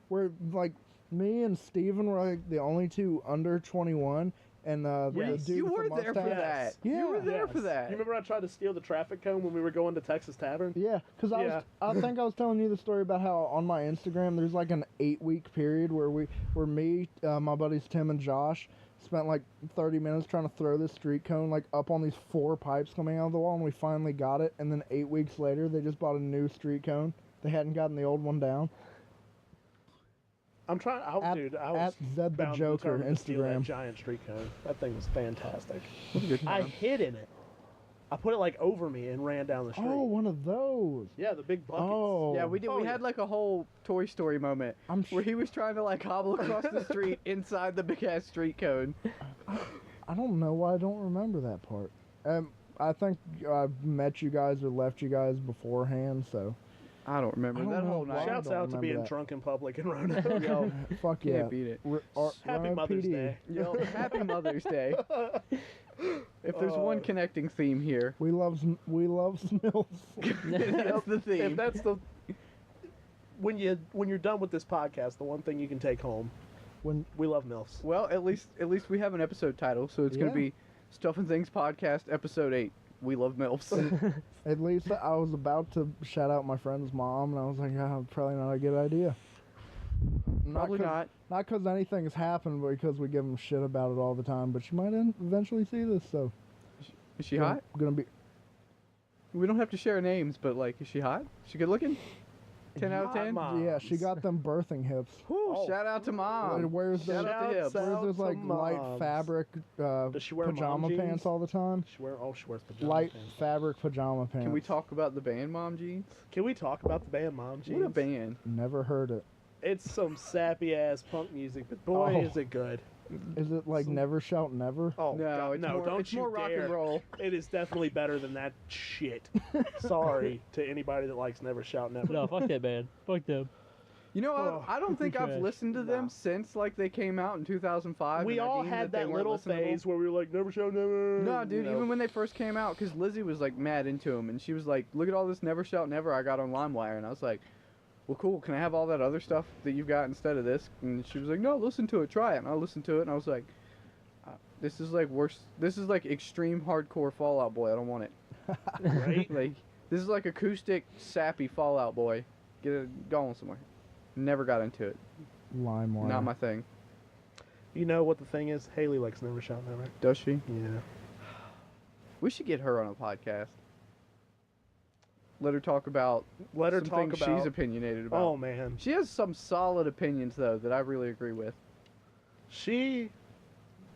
Where like me and Steven were like the only two under 21, and the Yes. dude You with were the there for mustache- that. Yeah. You were there for Yes. that. You remember I tried to steal the traffic cone when we were going to Texas Tavern? Yeah, because Yeah. I think I was telling you the story about how on my Instagram there's like an 8-week period where me, my buddies Tim and Josh spent like 30 minutes trying to throw this street cone like up on these 4 pipes coming out of the wall, and we finally got it. And then 8 weeks later, they just bought a new street cone. They hadn't gotten the old one down. I'm trying. I was at Zed the bound Joker determined to steal that Instagram. giant street cone. That thing was fantastic. What a good I time. hid in it. I put it like over me and ran down the street. Oh, one of those. Yeah, the big buckets. Oh. Yeah, we did. Oh, We yeah. had like a whole Toy Story moment I'm where he was trying to like hobble across the street inside the big ass street cone. I don't know why I don't remember that part. I think I've met you guys or left you guys beforehand, so I don't remember I don't that know whole why. night. Shouts don't out to remember being that. drunk in public in Roanoke. Yo, Fuck can't yeah. beat it. Happy Roanoke Mother's PD. Day. Yo, happy Mother's Day. If there's one Oh. connecting theme here, We love Smills. that's the theme. If that's the when you're done with this podcast, the one thing you can take home, When we love MILFs. Well, at least we have an episode title, so it's Yeah. gonna be Stuff and Things Podcast Episode 8. We love MILFs. at least I was about to shout out my friend's mom, and I was like, yeah, probably not a good idea. Probably not. Not because anything has happened, but because we give them shit about it all the time. But she might eventually see this, so Is she hot? Gonna be. We don't have to share names, but like, is she hot? Is she good looking? 10 out of Hot 10. mom. Yeah, she got them birthing hips. Whew, Oh. shout out to mom. It wears Shout those, out to hips. Shout wears those to like light moms. fabric Does she wear pajama mom jeans? pants all the time. She wears pajama Light pants. fabric pajama pants. Can we talk about the band Mom Jeans? Can we talk about the band Mom Jeans? What a band. Never heard it. It's some sappy ass punk music, but boy, Oh. is it good. Is it like Never Shout Never? Oh No, God, it's no, more, don't it's you more rock dare. and roll. It is definitely better than that shit. Sorry to anybody that likes Never Shout Never. No, fuck that band. Fuck them. You know, Oh, I don't think I've trash. listened to them Nah. since like they came out in 2005. We and I all deemed had they that weren't little listenable. phase where we were like, Never Shout Never. No, dude, you know. even when they first came out, because Lizzie was like mad into them, and she was like, "Look at all this Never Shout Never I got on LimeWire," and I was like, "Well, cool. Can I have all that other stuff that you've got instead of this?" And she was like, "No, listen to it. Try it." And I listened to it, and I was like, "This is like worse. This is like extreme hardcore Fall Out Boy. I don't want it. right? Like, this is like acoustic sappy Fall Out Boy. Get it going somewhere." Never got into it. LimeWire. Not my thing. You know what the thing is? Haley likes Never Shout Never. Does she? Yeah. We should get her on a podcast. Let her talk about Let her some talk things about. she's opinionated about. Oh man, She has some solid opinions though that I really agree with. she.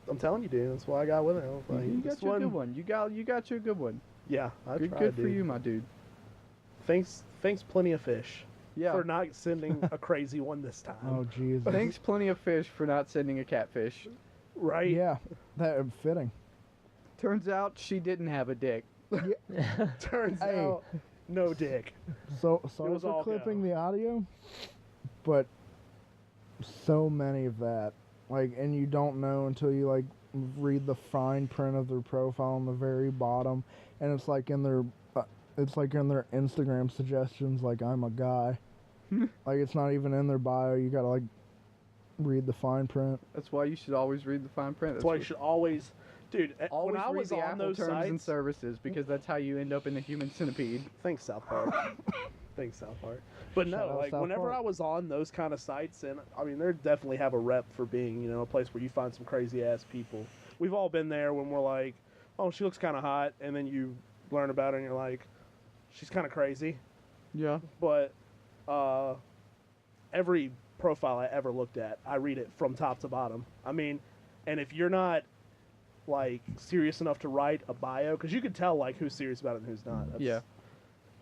I'm telling you, dude. That's why I got with her. I was like, You this got you a good one. You got you a good one. Yeah, I Good, tried, good for dude. you, my dude. Thanks, plenty of fish Yeah. for not sending a crazy one this time. Oh Jesus. Thanks, plenty of fish for not sending a catfish. Right? Yeah, that fitting. Turns out she didn't have a dick. Turns Hey. out, no dick. So sorry was for all clipping go. the audio, but so many of that, like, and you don't know until you like read the fine print of their profile on the very bottom, and it's like in their Instagram suggestions, like I'm a guy, like it's not even in their bio. You gotta like read the fine print. That's why you should always read the fine print. That's why you should always, dude. always when I read was the on Apple those terms and sites, services because that's how you end up in the human centipede. thanks South Park. Thanks South Park. But Shout no, out like South whenever Park. I was on those kind of sites, and I mean, they definitely have a rep for being, a place where you find some crazy ass people. We've all been there when we're like, oh, she looks kind of hot, and then you learn about her and you're like, she's kind of crazy. Yeah. But every profile I ever looked at, I read it from top to bottom. I mean, and if you're not like serious enough to write a bio, because you can tell like who's serious about it and who's not. That's- Yeah.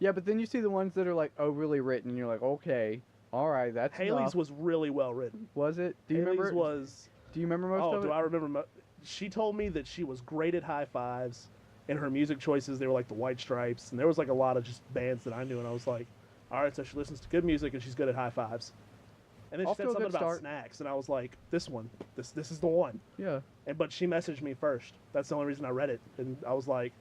Yeah, but then you see the ones that are like overly written, and you're like, okay, all right, that's Haley's enough. was really well written. Was it? Do you Haley's remember? was. Do you remember most Oh, of do it? I remember? She told me that she was great at high fives, and her music choices, they were like the White Stripes, and there was like a lot of just bands that I knew, and I was like, all right, so she listens to good music and she's good at high fives. And then she Off said to a something good about start. snacks, and I was like, this one, this is the one. Yeah. But she messaged me first. That's the only reason I read it, and I was like,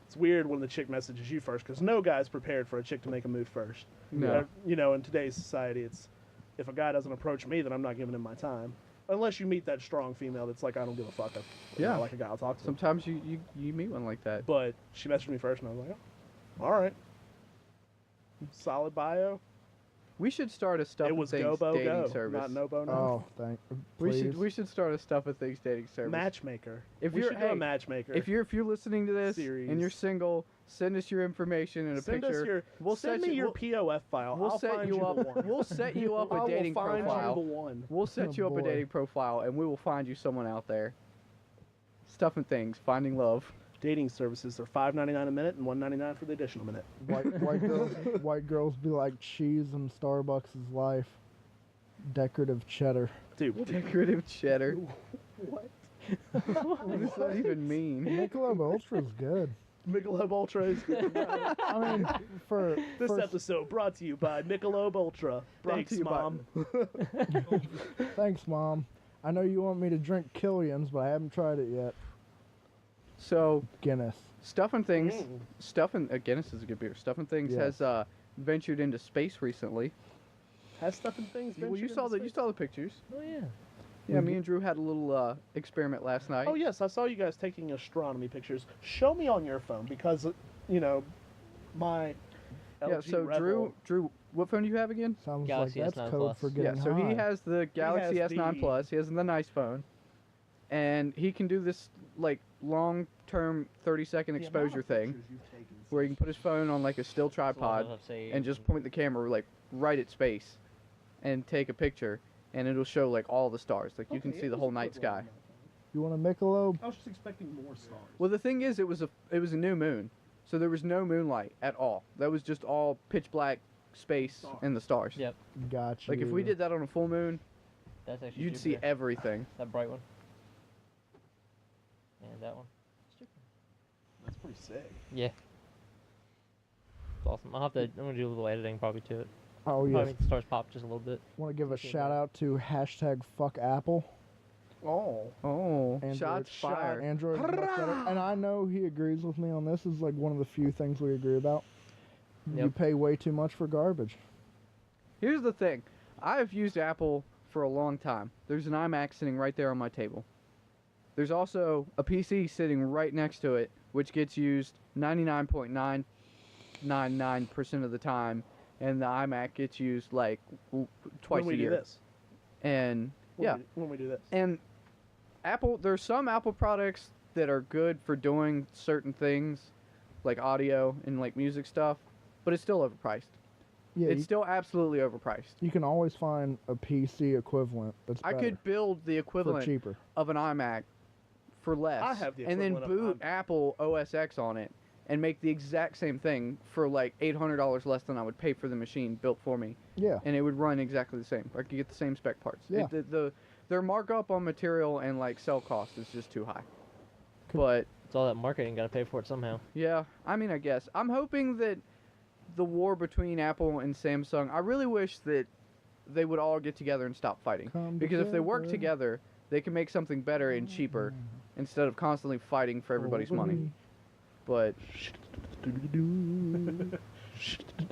it's weird when the chick messages you first, because no guy's prepared for a chick to make a move first. No. In today's society, it's if a guy doesn't approach me, then I'm not giving him my time. Unless you meet that strong female that's like, I don't give a fuck. Yeah. Like a guy, I'll talk to him. Sometimes you meet one like that. But she messaged me first, and I was like, oh, all right. Solid bio. We should start a stuff It and was things go, bo, dating go. service. Not no, bo, no. Oh, please. We should start a stuff and things dating service. Matchmaker. If we you're- should do hey, a matchmaker. If you're listening to this Series. and you're single, send us your information and a send picture. us your, We'll send set me you- your POF file. We'll I'll set find you the up. one. We'll set you up I a will dating find profile. you the one. We'll set Oh, you up a boy. dating profile, and we will find you someone out there. Stuff and things, finding love. Dating services are $5.99 a minute and $1.99 for the additional minute. White girls be like cheese in Starbucks is life. Decorative cheddar. Dude, what Decorative cheddar. What? What does that even mean? Michelob Ultra's good. Michelob Ultra is good. I mean, for This for, episode brought to you by Michelob Ultra. Brought Thanks, to you by- Mom. thanks, Mom. I know you want me to drink Killian's, but I haven't tried it yet. So Guinness. Stuff and Things, Mm. Stuff and Guinness is a good beer. Stuff and Things Yes. has ventured into space recently. Has stuff and things. Well, you ventured saw into you space? saw the pictures. Oh yeah. Yeah, me and Drew had a little experiment last night. Oh yes, I saw you guys taking astronomy pictures. Show me on your phone because you know my LG Yeah, so Rebel, Drew, what phone do you have again? Sounds Galaxy like that's S9 code Plus. for Yeah, getting so he high. has the Galaxy has S9 the- Plus. He has the nice phone, and he can do this like long-term 30-second The amount exposure of thing, pictures you've taken where he can put his phone on like a still tripod and just point the camera like right at space, and take a picture, and it'll show like all the stars. Like you can Okay, see it the was whole a night good one sky. on that phone. You want a Michelob? I was just expecting more stars. Well, the thing is, it was a new moon, so there was no moonlight at all. That was just all pitch black space Stars. and the stars. Yep. Gotcha. Like if we did that on a full moon, That's actually you'd see Jupiter. everything. That bright one. And that one. That's pretty sick. Yeah. It's awesome. I'm gonna do a little editing probably to it. Oh Probably yes. make the stars pop just a little bit. Want to give a Okay, shout out to hashtag fuck Apple. Oh, Oh, Android shots fired. Android is much better. And I know he agrees with me on this. Is like one of the few things we agree about. You Yep. pay way too much for garbage. Here's the thing. I've used Apple for a long time. There's an iMac sitting right there on my table. There's also a PC sitting right next to it, which gets used 99.999% of the time, and the iMac gets used like twice when we a year. do this. And When we do this. and Apple, there's some Apple products that are good for doing certain things, like audio and like music stuff, but it's still overpriced. Yeah, It's still absolutely overpriced. you can always find a PC equivalent that's I better could build the for equivalent cheaper. of an iMac for less, I have the and then equivalent of boot iMac. Apple OS X on it and make the exact same thing for like $800 less than I would pay for the machine built for me, Yeah. and it would run exactly the same. I could get the same spec parts. Yeah. Their markup on material and like sell cost is just too high. Could- But It's all that marketing. Got to pay for it somehow. yeah, I mean, I guess I'm hoping that the war between Apple and Samsung. I really wish that they would all get together and stop fighting. Come Because if they work together. together, they can make something better and cheaper instead of constantly fighting for everybody's money. But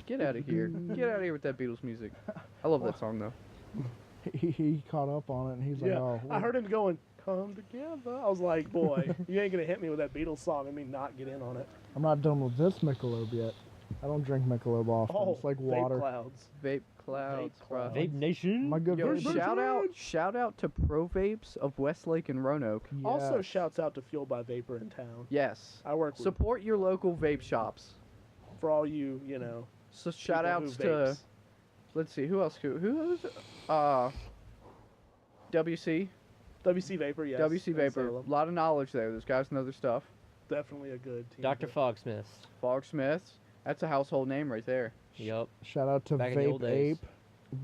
get out of here. Get out of here with that Beatles music. I love that song though. He caught up on it and he's like, Yeah, oh, I heard him going, "Come together." I was like, "Boy, you ain't gonna hit me with that Beatles song and me not get in on it." I'm not done with this Michelob yet. I don't drink Michelob often. Oh, it's like vape water. clouds. Vape clouds, Vape bro. clouds. Vape Nation. My good Yo, vape. shout out to Pro Vapes of Westlake and Roanoke. Also, Yes. shouts out to Fuel by Vapor in town. Yes. I work with, Support your local vape shops. for all you, you know. So shout people outs who to vapes. let's see who else is it? WC WC Vapor, yes. WC in Vapor. Salem. A lot of knowledge there. Those guys know their stuff. Definitely a good team. Dr. Fogsmith. Fog Smiths. That's a household name right there. Yup. Shout out to Back in the old Vape days. Ape,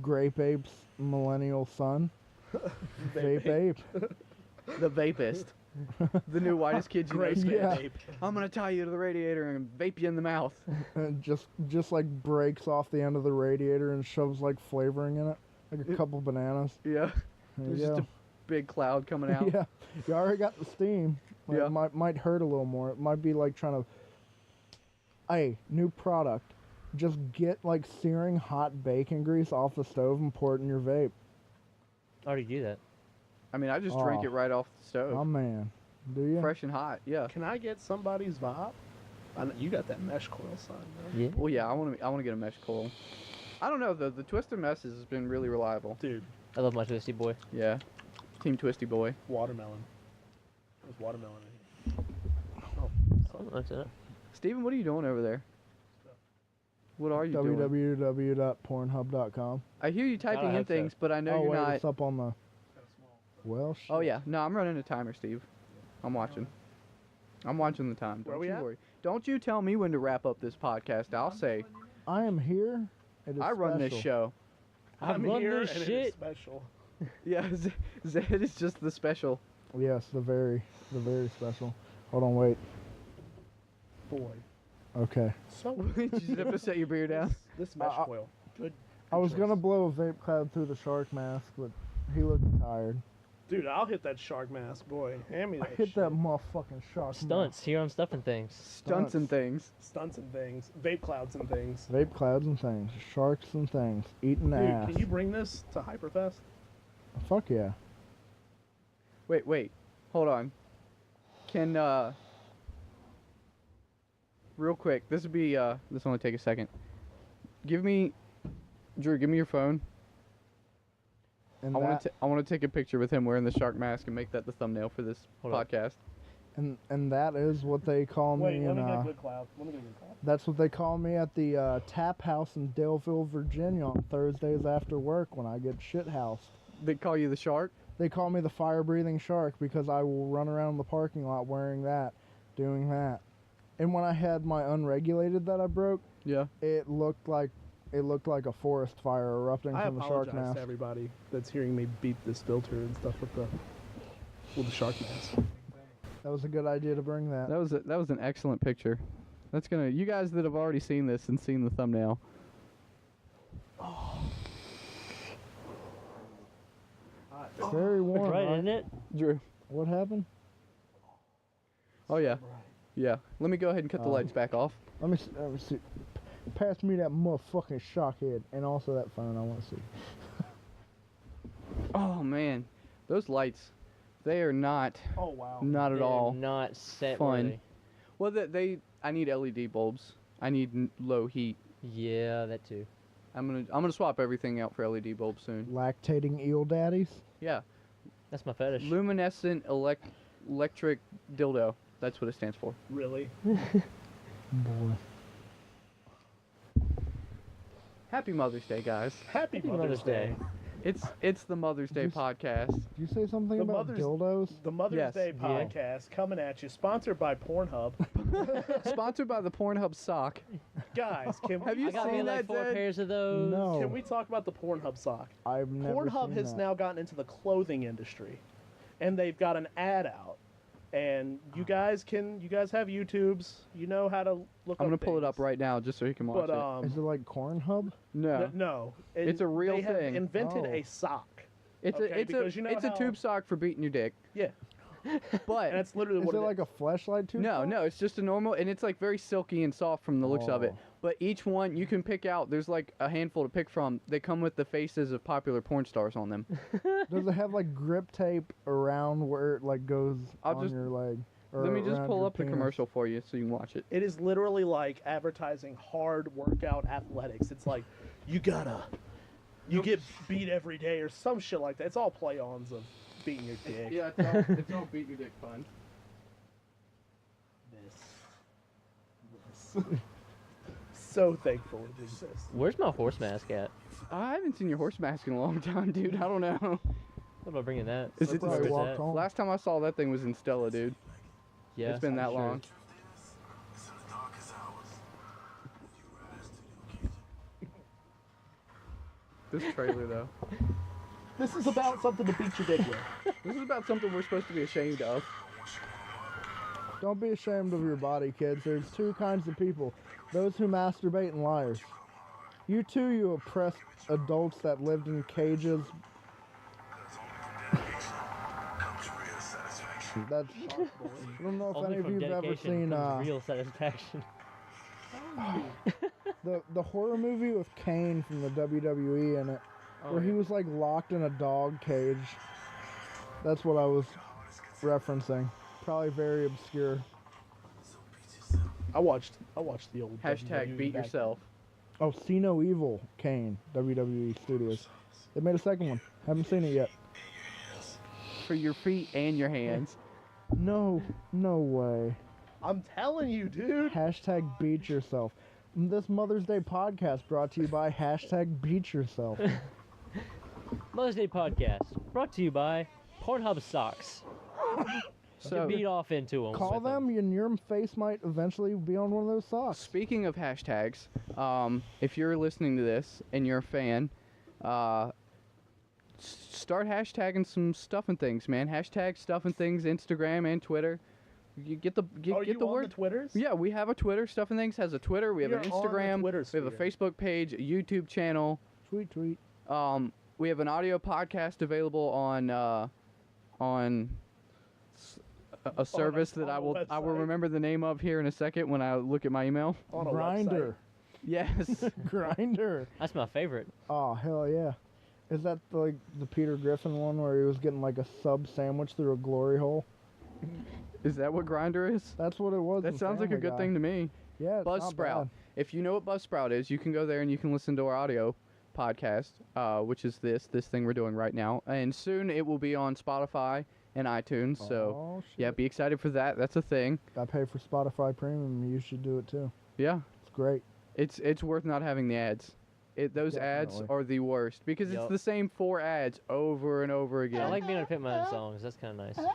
Grape Ape's millennial son. Vape Ape. The vapist. The new whitest kid you know. Great Yeah. vape. I'm gonna tie you to the radiator and vape you in the mouth. And just like breaks off the end of the radiator and shoves like flavoring in it, like a couple bananas. Yeah. There There's you just go. a big cloud coming out. Yeah, you already got the steam. Like, Yeah. might hurt a little more. It might be like trying to. Hey, new product. Just get like searing hot bacon grease off the stove and pour it in your vape. I already do that. I mean, I just drink Oh. it right off the stove. Oh man, do you? Fresh and hot. Yeah. Can I get somebody's vibe? I know, you got that mesh coil sign, man. Yeah. Well, yeah. I want to get a mesh coil. I don't know. The Twisted Messes has been really reliable. Dude, I love my twisty boy. Yeah. Team Twisty Boy. watermelon. There's watermelon in here. Oh, that's it. Steven, what are you doing over there? What are you doing? www.pornhub.com. I hear you typing in hope so. things, but I know Oh you're wait, not. it's up on the. Well, shit. Oh yeah, no, I'm running a timer, Steve. I'm watching. I'm watching the time. Where Don't we you at? worry. Don't you tell me when to wrap up this podcast. I'll say I am here. It is I run this special. show. I'm run here this and it is shit. special. Yeah, Zed is just the special. Yes, the very special. Hold on, wait. boy. Okay. So You just have to set your beer down. This mesh foil. Good. I was choice. gonna blow a vape cloud through the shark mask, but he looked tired. Dude, I'll hit that shark mask, boy. Hand me I that hit shit. that motherfucking shark Stunts. Here I'm stuffing things. Stunts and things. Stunts and things. Vape clouds and things. mask. Vape clouds and things. Sharks and things. Eating Dude, ass. can you bring this to Hyperfest? Fuck yeah. Wait. Hold on. Can real quick. This will only take a second. Drew, give me your phone. And I that, want to take a picture with him wearing the shark mask and make that the thumbnail for this Hold on. podcast. and that is what they call Wait, me. let me in, get a good cloud. Let me get a good cloud. That's what they call me at the tap house in Daleville, Virginia on Thursdays after work when I get shit housed. They call you the shark? They call me the fire-breathing shark because I will run around the parking lot wearing that, doing that. And when I had my unregulated that I broke, Yeah. it looked like a forest fire erupting I from the shark apologize mask. to everybody that's hearing me beat this filter and stuff with the shark mask. That was a good idea to bring that. That was an excellent picture. You guys that have already seen this and seen the thumbnail. Very warm. Right, huh? isn't it? Drew. What happened? Oh yeah. Yeah. Let me go ahead and cut the lights back off. Let me see. Pass me that motherfucking shock head and also that phone I want to see. Oh man. Those lights, they are not Oh, wow. not at They're all Not set fun. worthy. Well, I need LED bulbs. I need low heat. Yeah, that too. I'm gonna swap everything out for LED bulbs soon. Lactating eel daddies? Yeah. That's my fetish. Luminescent electric dildo. That's what it stands for. Really? Boy. Happy Mother's Day, guys. Happy Mother's Day. It's the Mother's Day Just- podcast. Did you say something The about Mother's- dildos? The Mother's Yes. Day Yeah. podcast coming at you, sponsored by Pornhub. Sponsored by the Pornhub sock. Guys, Have you I got me seen like that, 4 Zed? pairs of those. No. can we talk about the Pornhub sock? I've never Pornhub seen has that. now gotten into the clothing industry, and they've got an ad out. And you guys have YouTubes. You know how to look. I'm gonna up pull it up things. right now just so you can watch But it. Is it like Cornhub? No, no, It's a real they have thing. invented Oh. a sock. it's okay, because you know it's a how- tube sock for beating your dick. Yeah, and But that's literally Is what it like a fleshlight too? no, it's just a normal, and it's like very silky and soft from the looks of it. Oh. But each one you can pick out. There's like a handful to pick from. They come with the faces of popular porn stars on them. Does it have like grip tape around where it like goes I'll on just- your leg? Or Let me just around pull your up the penis? commercial for you so you can watch it. It is literally like advertising hard workout athletics. It's like you get beat every day or some shit like that. It's all play-ons of beating your dick. it's all beat your dick fun. This. So thankful it exists. Where's my horse mask at? I haven't seen your horse mask in a long time, dude. I don't know. What about bringing that? Is it Probably Where's walked that? home. Last time I saw that thing was in Stella, dude. Yeah, It's been that sure. long. This trailer, though. This is about something to beat your dick with. This is about something we're supposed to be ashamed of. Don't be ashamed of your body, kids. There's two kinds of people. Those who masturbate and liars. You too, you oppressed adults that lived in cages. That's. I don't know if Only any of from you've ever dedication seen comes real satisfaction. the horror movie with Kane from the WWE in it, where he was like locked in a dog cage. That's what I was referencing. Probably very obscure. I watched the old Hashtag WWE beat back- yourself. Oh, See No Evil, Kane, WWE Studios. They made a second one. Haven't seen it yet. For your feet and your hands. No way. I'm telling you, dude. Hashtag beat yourself. This Mother's Day podcast brought to you by hashtag beat yourself. Mother's Day podcast brought to you by Pornhub socks. So, Beat off into them. Call them and your face might eventually be on one of those socks. speaking of hashtags, if you're listening to this and you're a fan, start hashtagging some stuff and things, man. Hashtag stuff and things, Instagram and Twitter. You get the Are get you the on word. the Twitters? Yeah, we have a Twitter. Stuff and Things has a Twitter. We have We an are on the Instagram. Twitter We have a sphere. Facebook page, a YouTube channel. Tweet. We have an audio podcast available on a service that I on a will website. remember the name of here in a second when I look at my email. On a Grinder. Yes. Grinder. That's my favorite. Oh hell yeah! Is that like the Peter Griffin one where he was getting like a sub sandwich through a glory hole? Is that what Grinder is? That's what it was. That sounds like a good thing to me. Yeah, it's not Buzzsprout. bad. If you know what Buzzsprout is, you can go there and you can listen to our audio podcast, which is this thing we're doing right now. And soon it will be on Spotify and iTunes. So Oh, shit. yeah, be excited for that. That's a thing. I pay for Spotify Premium. You should do it too. Yeah, It's great. it's worth not having the ads. Those ads Definitely. are the worst because it's Yup. the same 4 ads over and over again. I like being able to pick my own songs. That's kind of nice.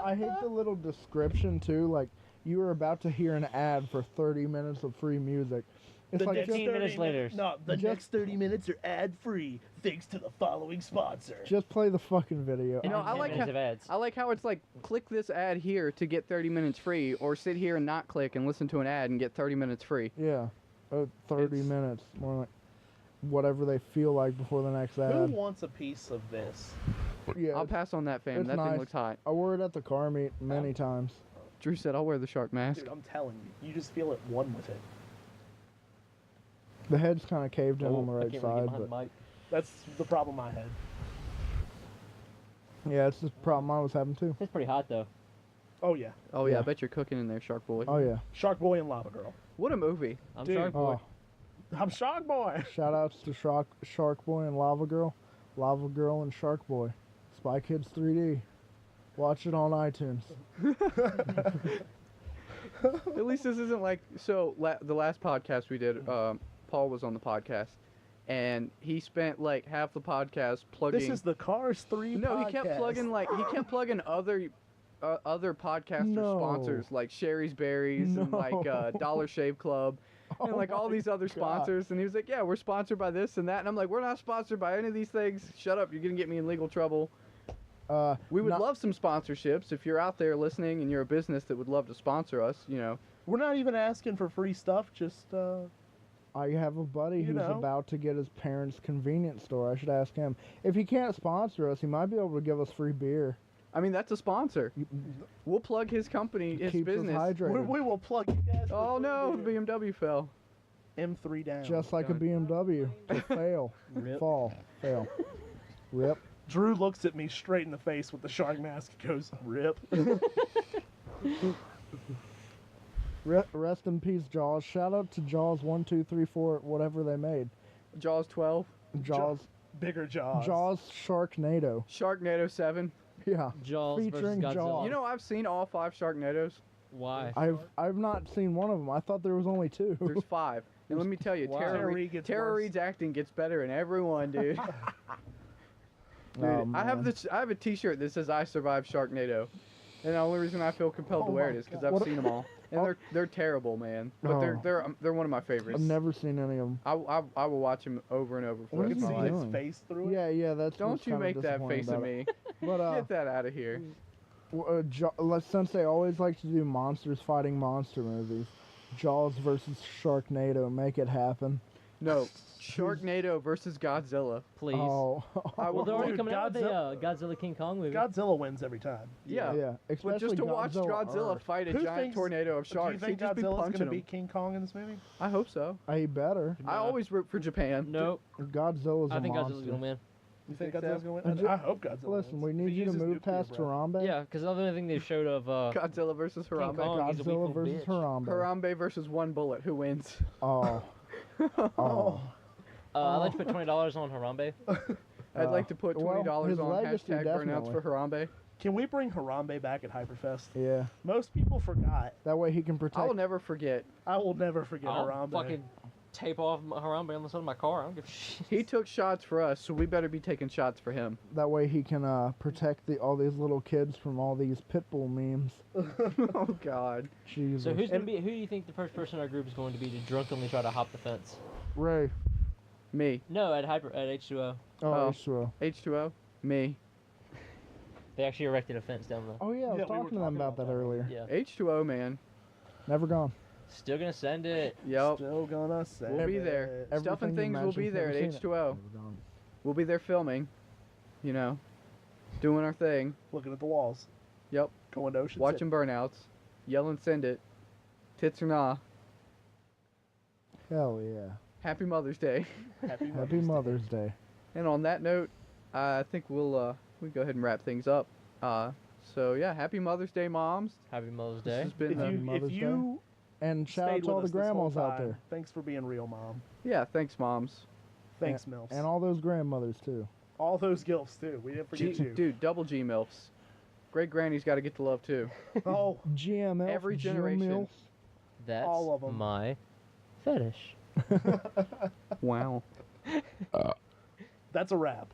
I hate the little description too. Like you are about to hear an ad for 30 minutes of free music. It's The like next 15 minutes 30 later. No, the Just- next 30 minutes are ad free thanks to the following sponsor. just play the fucking video. You know, And I 10 like minutes how- of ads. I like how it's like click this ad here to get 30 minutes free, or sit here and not click and listen to an ad and get 30 minutes free. Yeah, 30 It's- minutes, more like whatever they feel like before the next Who ad. wants a piece of this? Yeah, I'll pass on that, fam. it's That nice. thing looks hot. I wore it at the car meet many times. Drew said, "I'll wear the shark mask." Dude, I'm telling you, you just feel at one with it. The head's kind of caved in on the Oh, I right can't really side, get behind but the mic. That's the problem I had. yeah, it's the problem I was having too. It's pretty hot though. Oh yeah, Oh yeah, Yeah. I bet you're cooking in there, Shark Boy. Oh yeah. Shark Boy and Lava Girl. What a movie! I'm Dude. Shark Boy. Oh, I'm Shark Boy. shout outs to Shark Boy and Lava Girl and Shark Boy. Spy Kids 3D. Watch it on iTunes. At least this isn't like so. The last podcast we did, Paul was on the podcast, and he spent like half the podcast plugging. This is the Cars 3 No, podcast. he kept plugging other podcaster No. sponsors like Sherry's Berries and like No. Dollar Shave Club and Oh like all my these other God. sponsors. And he was like, "Yeah, we're sponsored by this and that." And I'm like, "We're not sponsored by any of these things. Shut up! You're gonna get me in legal trouble." We would not- love some sponsorships if you're out there listening and you're a business that would love to sponsor us. You know, We're not even asking for free stuff. Just I have a buddy You who's know. about to get his parents' convenience store. I should ask him. If he can't sponsor us, he might be able to give us free beer. I mean that's a sponsor. We'll plug his company, his Keeps us business. hydrated. we will plug you guys. for Oh free no, the beer. BMW fell. M3 down. Just like a God. BMW. To fail. Rip. Fall. Fail. Rip. Drew looks at me straight in the face with the shark mask and goes, "Rip." Rest in peace, Jaws. Shout out to Jaws 1, 2, 3, 4, whatever they made. Jaws 12, Jaws. Bigger Jaws. Jaws Sharknado. Sharknado 7. Yeah. Jaws versus Featuring Godzilla. Jaws. You know, I've seen all 5 Sharknados. Why? I've not seen one of them. I thought there was only 2. There's 5. And let me tell you, Wow. Tara, Tara Reid gets Tara worse. Reid's acting gets better in every one, dude. Dude, Oh, I have man. I have a T-shirt that says "I survived Sharknado," and the only reason I feel compelled to Oh wear my it is because God. I've What- seen them all, and they're terrible, man. But Oh. they're one of my favorites. I've never seen any of them. I will watch them over and over for What the You is rest can of he my see life. his doing? face through it. Yeah, that's Don't what's you kinda make that disappointing face at about it. me. But Get that out of here. since they always like to do monsters fighting monster movies, Jaws versus Sharknado, make it happen. No, Sharknado versus Godzilla. Please. Oh, I Well, will. they're already Dude, coming out with a Godzilla King Kong movie. Godzilla wins every time. Yeah. yeah. Especially But just to watch Godzilla Earth. fight a Who giant thinks- tornado of Do you sharks, he'd think just be Godzilla's punching gonna them. beat King Kong in this movie? I hope so. He better. I always root for Japan. Nope. Godzilla's a I think monster. Godzilla's gonna win. You think think so? Godzilla's gonna win? And ju- I hope Godzilla Listen, wins. we If need he you to uses move nuclear, past bro. Harambe. Yeah, because the other thing they showed of Godzilla versus Harambe. Kong. he's a weak Godzilla little versus bitch. Harambe. Harambe versus one bullet. Who wins? Oh. Oh. I'd like to put $20 on Harambe. I'd like to put well, $20 his on legacy, hashtag burnouts definitely. for Harambe. Can we bring Harambe back at Hyperfest? Yeah. Most people forgot. That way he can protect. I will never forget. I will never forget I'll Harambe. fucking tape off Harambe on the side of my car. I don't give a shit. He took shots for us, so we better be taking shots for him. That way he can protect all these little kids from all these pit bull memes. Oh God. Jesus. So who do you think the first person in our group is going to be to drunkenly try to hop the fence? Ray? Me. No, at H2O. Oh, Oh. H2O. H2O. Me. They actually erected a fence down the. Oh yeah, I was Yeah, we were talking to them talking about about that that earlier. Yeah. H2O, man. Never gone. Still gonna send it. Yep. Still gonna say We'll be there. it. Stuff and Everything you things will be imagine's there at never seen it. H2O. Never gone. We'll be there filming. You know, doing our thing. Looking at the walls. Yep. Going to Ocean City. Watching burnouts. Yelling, send it. Tits or nah. Hell yeah. Happy Mother's Day. Happy Mother's Day. And on that note, I think we'll go ahead and wrap things up. So yeah, Happy Mother's Day, moms. Happy Mother's This Day. has been If Mother's you And shout out stayed to all with the us this whole grandmas out time, there. Thanks for being real, Mom. yeah. Thanks, moms. Thanks, MILFs. And all those grandmothers too. all those gilfs, too. We didn't forget you. Dude, double G milfs. Great granny's got to get the love too. Oh, GML. Every generation. That's all of 'em. my fetish. Wow. that's a wrap.